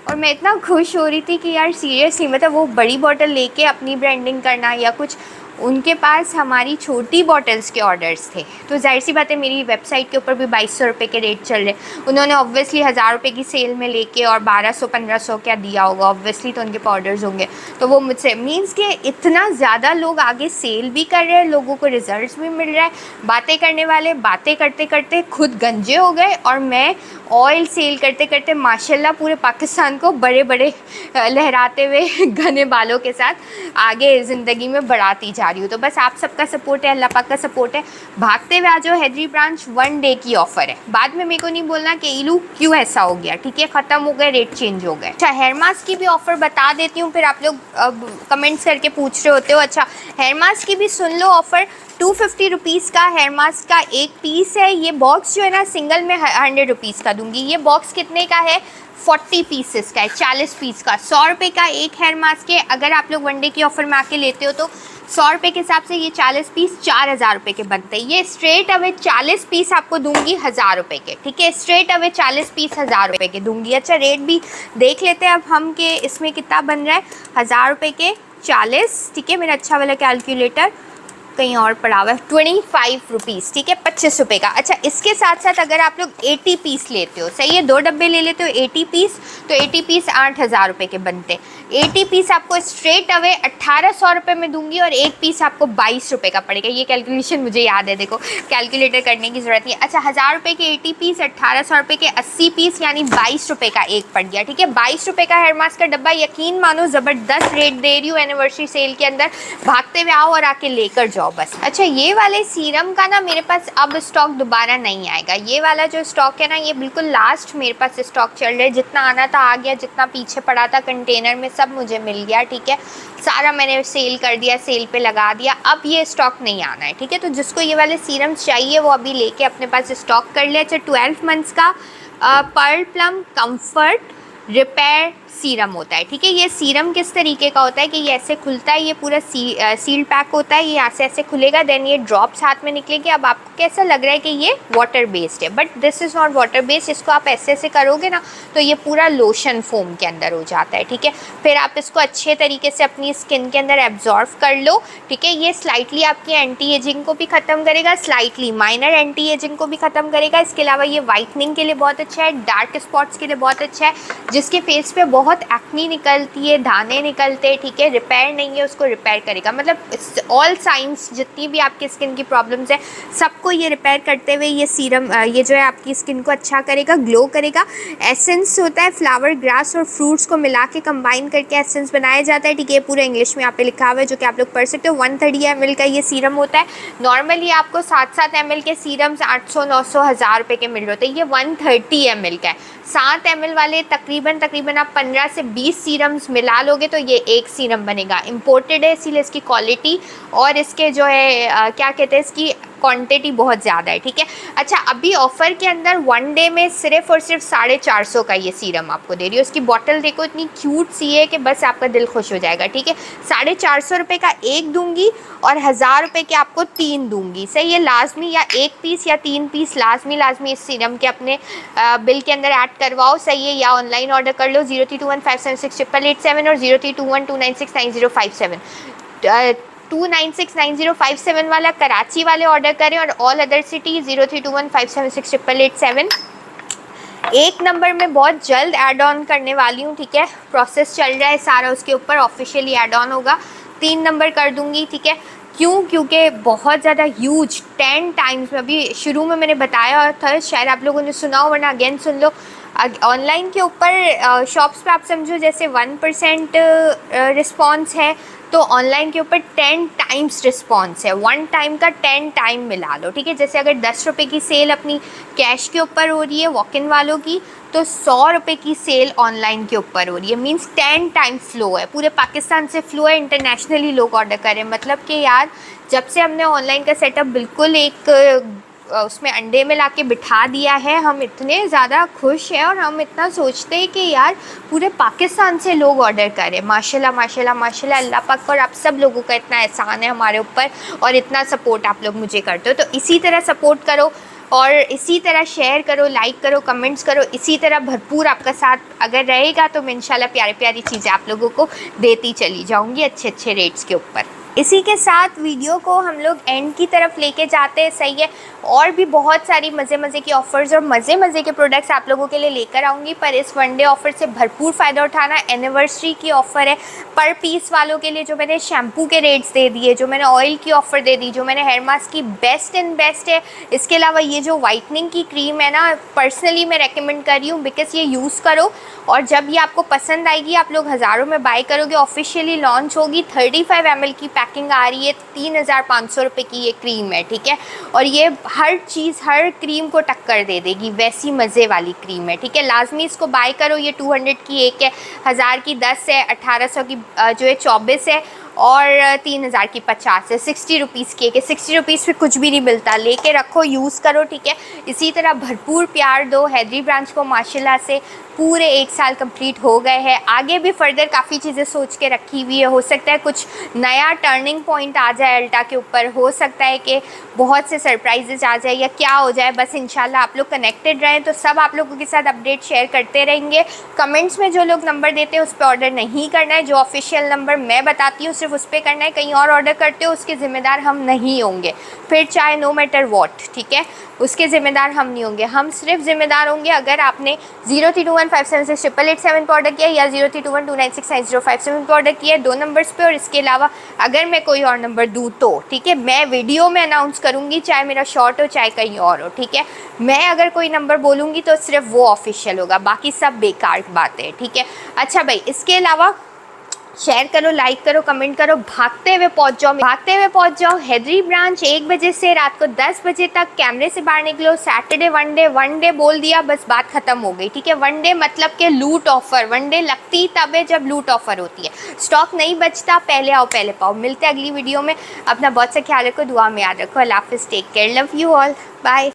और मैं इतना खुश हो रही थी कि यार सीरियसली, मतलब वो बड़ी बॉटल लेके अपनी ब्रांडिंग करना या कुछ, उनके पास हमारी छोटी बॉटल्स के ऑर्डर्स थे। तो जाहिर सी बात है मेरी वेबसाइट के ऊपर भी 2200 रुपये के रेट चल रहे। उन्होंने ऑब्वियसली 1000 रुपये की सेल में लेके और 1200-1500 क्या दिया होगा ऑब्वियसली, तो उनके ऑर्डर्स होंगे। तो वो मुझसे मीन्स कि इतना ज़्यादा लोग आगे सेल भी कर रहे हैं, लोगों को रिजल्ट्स भी मिल रहा है। बातें करने वाले बातें करते करते खुद गंजे हो गए और मैं ऑयल सेल करते करते माशाल्लाह पूरे पाकिस्तान को बड़े बड़े लहराते हुए घने बालों के साथ आगे ज़िंदगी में बढ़ाती जा रही हूँ। तो बस आप सबका सपोर्ट है, अल्लाह पाक का सपोर्ट है। भागते हुए आ जाओ, हैदरी ब्रांच 1 डे की ऑफ़र है। बाद में मेरे को नहीं बोलना कि इलू क्यों ऐसा हो गया, ठीक है, ख़त्म हो गए, रेट चेंज हो गए। अच्छा, हेयर मास्क की भी ऑफ़र बता देती हूँ, फिर आप लोग कमेंट्स करके पूछ रहे होते हो। अच्छा, हेयर मास्क की भी सुन लो ऑफ़र। 250 रुपीज़ का हेयर मास्क का एक पीस है। ये बॉक्स जो है ना सिंगल में 100 रुपीज़ का दूंगी। ये बॉक्स कितने का है? 40 पीसेस का है, 40 पीस का 100 रुपये का एक हेयर मास्क है। अगर आप लोग 1 डे की ऑफ़र में आके लेते हो तो 100 रुपये के हिसाब से ये 40 पीस 4000 रुपये के बनते हैं। ये स्ट्रेट अवे 40 पीस आपको दूंगी 1000 रुपये के, ठीक है। स्ट्रेट अवे 40 पीस 1000 रुपये के दूंगी। अच्छा, रेट भी देख लेते हैं अब हम कि इसमें कितना बन रहा है। 1000 रुपये के 40, ठीक है। मेरा अच्छा वाला कैलकुलेटर कहीं और पड़ा हुआ है 25 रुपीज़, ठीक है, 25 रुपये का। अच्छा, इसके साथ साथ अगर आप लोग 80 पीस लेते हो, सही है, 2 डब्बे ले लेते हो 80 पीस, तो 80 पीस 8,000 रुपये के बनते। 80 पीस आपको स्ट्रेट अवे 1800 रुपये में दूंगी और एक पीस आपको 22 रुपये का पड़ेगा। ये कैलकुलेशन मुझे याद है, देखो कैलकुलेटर करने की ज़रूरत नहीं है। अच्छा, 1000 रुपये के 80 पीस, 1800 रुपये के 80 पीस, यानी 22 रुपये का एक पड़ गया, ठीक है। 22 रुपये का हेयर मास्क का डब्बा, यकीन मानो ज़बरदस्त रेट दे रही हूँ एनिवर्सरी सेल के अंदर, भागते हुए आओ और आके लेकर जाओ बस। अच्छा, ये वाले सीरम का ना मेरे पास अब स्टॉक दोबारा नहीं आएगा। ये वाला जो स्टॉक है ना, ये बिल्कुल लास्ट मेरे पास स्टॉक चल रहा है। जितना आना था आ गया, जितना पीछे पड़ा था कंटेनर में सब मुझे मिल गया, ठीक है। सारा मैंने सेल कर दिया, सेल पे लगा दिया, अब ये स्टॉक नहीं आना है, ठीक है। तो जिसको ये वाले सीरम्स चाहिए वो अभी लेके अपने पास स्टॉक कर ले। अच्छा, 12 मंथ्स का pearl plum comfort repair serum होता है, ठीक है। ये सीरम किस तरीके का होता है कि ये ऐसे खुलता है, ये पूरा सील पैक होता है, ये यहाँ से ऐसे खुलेगा, देन ये ड्रॉप्स हाथ में निकलेंगे। अब आपको कैसा लग रहा है कि ये वाटर बेस्ड है, but this is not water based. इसको आप ऐसे ऐसे करोगे ना तो ये पूरा लोशन फोम के अंदर हो जाता है, ठीक है। फिर आप इसको अच्छे तरीके से अपनी स्किन के अंदर एब्जॉर्व कर लो, ठीक है। ये स्लाइटली आपकी एंटी एजिंग को भी ख़त्म करेगा, स्लाइटली माइनर एंटी एजिंग को भी ख़त्म करेगा। इसके अलावा ये वाइटनिंग के लिए बहुत अच्छा है, डार्क स्पॉट्स के लिए बहुत अच्छा है, जिसके फेस पे बहुत एक्नी निकलती है, दाने निकलते हैं, ठीक है, रिपेयर नहीं है उसको रिपेयर करेगा। मतलब ऑल साइंस जितनी भी आपकी स्किन की प्रॉब्लम्स है सबको ये रिपेयर करते हुए ये सीरम ये जो है आपकी स्किन को अच्छा करेगा, ग्लो करेगा। एसेंस होता है फ्लावर, ग्रास और फ्रूट्स को मिला के कंबाइन करके एसेंस बनाया जाता है, ठीक है। ये पूरा इंग्लिश में यहाँ पे लिखा हुआ है जो कि आप लोग पढ़ सकते हो। 130 ml का ये सीरम होता है। नॉर्मली आपको 7-7 ml के सीरम्स 800, 900, 1000 रुपये के मिल रहे होते हैं, ये 130 ml का है। 7 ml वाले तकरीबन आप 15 से 20 सीरम्स मिला लोगे तो ये एक सीरम बनेगा। इम्पोर्टेड है इसीलिए इसकी क्वालिटी और इसके जो है क्या कहते हैं, इसकी क्वांटिटी बहुत ज़्यादा है, ठीक है। अच्छा, अभी ऑफ़र के अंदर 1 डे में सिर्फ और सिर्फ 450 का ये सीरम आपको दे रही है। उसकी बॉटल देखो इतनी क्यूट सी है कि बस आपका दिल खुश हो जाएगा, ठीक है। 450 रुपये का एक दूंगी और 1000 रुपये के आपको 3 दूंगी, सही है। लाजमी या 1 पीस या 3 पीस लाजमी इस सीरम के अपने बिल के अंदर ऐड करवाओ, सही है, या ऑनलाइन ऑर्डर कर लो 0321576887 और 0321296905 2969057 वाला कराची वाले ऑर्डर करें और ऑल अदर सिटी 0321576887। एक नंबर में बहुत जल्द ऐड ऑन करने वाली हूँ, ठीक है। प्रोसेस चल रहा है सारा, उसके ऊपर ऑफिशियली ऐड ऑन होगा। 3 नंबर कर दूँगी, ठीक है। क्यों? क्योंकि बहुत ज़्यादा ह्यूज 10 टाइम्स में, अभी शुरू में मैंने बताया था, शायद आप लोगों ने सुना हो, वरना अगेन सुन लो। ऑनलाइन के ऊपर शॉप्स पे आप समझो जैसे 1% रिस्पॉन्स है, तो ऑनलाइन के ऊपर 10 टाइम्स रिस्पॉन्स है। 1 टाइम का 10 टाइम मिला लो, ठीक है। जैसे अगर 10 रुपये की सेल अपनी कैश के ऊपर हो रही है वॉक इन वालों की, तो 100 रुपये की सेल ऑनलाइन के ऊपर हो रही है। मींस 10 टाइम फ्लो है, पूरे पाकिस्तान से फ्लो है, इंटरनेशनली लोग ऑर्डर करें। मतलब कि यार जब से हमने ऑनलाइन का सेटअप बिल्कुल एक उसमें अंडे में लाके बिठा दिया है, हम इतने ज़्यादा खुश हैं और हम इतना सोचते हैं कि यार पूरे पाकिस्तान से लोग ऑर्डर करें। माशाल्लाह माशाल्लाह माशाल्लाह, अल्लाह पाक और आप सब लोगों का इतना एहसान है हमारे ऊपर और इतना सपोर्ट आप लोग मुझे करते हो। तो इसी तरह सपोर्ट करो और इसी तरह शेयर करो, लाइक करो, कमेंट्स करो। इसी तरह भरपूर आपका साथ अगर रहेगा तो मैं इंशाल्लाह प्यारी प्यारी चीज़ें आप लोगों को देती चली जाऊँगी अच्छे अच्छे रेट्स के ऊपर। इसी के साथ वीडियो को हम लोग एंड की तरफ लेके जाते हैं, सही है। और भी बहुत सारी मज़े की ऑफ़र्स और मज़े के प्रोडक्ट्स आप लोगों के लिए लेकर आऊँगी, पर इस 1 डे ऑफ़र से भरपूर फ़ायदा उठाना। एनिवर्सरी की ऑफ़र है पर पीस वालों के लिए, जो मैंने शैम्पू के रेट्स दे दिए, जो मैंने ऑयल की ऑफ़र दे दी, जो मैंने हेयर मास्क की बेस्ट एंड बेस्ट है। इसके अलावा ये जो वाइटनिंग की क्रीम है ना, पर्सनली मैं रेकमेंड कर रही हूँ, बिकॉज़ ये यूज़ करो और जब ये आपको पसंद आएगी आप लोग हज़ारों में बाय करोगे। ऑफिशियली लॉन्च होगी, 35 ml की पैकिंग आ रही है, 3500 रुपये की ये क्रीम है, ठीक है। और ये हर चीज़, हर क्रीम को टक्कर दे देगी, वैसी मज़े वाली क्रीम है, ठीक है। लाजमी इसको बाय करो। ये 200 की एक है, 1000 की 10 है, 1800 की जो है 24 है और 3000 की 50 है। 60 रुपीज़ की एक है। 60 रुपीज़ पे कुछ भी नहीं मिलता, लेके रखो, यूज़ करो, ठीक है। इसी तरह भरपूर प्यार दो हैदरी ब्रांच को माशाल्लाह से। पूरे 1 साल कंप्लीट हो गए हैं। आगे भी फर्दर काफ़ी चीज़ें सोच के रखी हुई है, हो सकता है कुछ नया टर्निंग पॉइंट आ जाए अल्टा के ऊपर, हो सकता है कि बहुत से सरप्राइजेज आ जाए या क्या हो जाए। बस इंशाल्लाह आप लोग कनेक्टेड रहें तो सब आप लोगों के साथ अपडेट शेयर करते रहेंगे। कमेंट्स में जो लोग नंबर देते हैं उस पर ऑर्डर नहीं करना है, जो ऑफिशियल नंबर मैं बताती हूँ सिर्फ उस पर करना है। कहीं और ऑर्डर करते हो उसके ज़िम्मेदार हम नहीं होंगे, फिर चाहे नो मैटर वॉट, ठीक है, उसके ज़िम्मेदार हम नहीं होंगे। हम सिर्फ ज़िम्मेदार होंगे अगर आपने 0321576887 पर ऑर्डर किया या 0321296905 पर ऑर्डर किया है, 2 नंबर्स पे। और इसके अलावा अगर मैं कोई और नंबर दूँ तो ठीक है, मैं वीडियो में अनाउंस करूँगी, चाहे मेरा शॉर्ट हो चाहे कहीं और हो, ठीक है। मैं अगर कोई नंबर बोलूँगी तो सिर्फ वो ऑफिशियल होगा, बाकी सब बेकार बातें हैं, ठीक है। अच्छा भाई, इसके अलावा शेयर करो, लाइक करो, कमेंट करो, भागते हुए पहुंच जाओ हैदरी ब्रांच 1 बजे से रात को 10 बजे तक। कैमरे से बाहर निकलो। सैटरडे वन डे बोल दिया, बस बात खत्म हो गई, ठीक है। वन डे मतलब के लूट ऑफर, वन डे लगती तब है जब लूट ऑफर होती है, स्टॉक नहीं बचता। पहले आओ पहले पाओ। मिलते हैं अगली वीडियो में। अपना बहुत सा ख्याल रखो, दुआ में याद रखो। अल्लाह हाफिज़, take care, love you all, bye.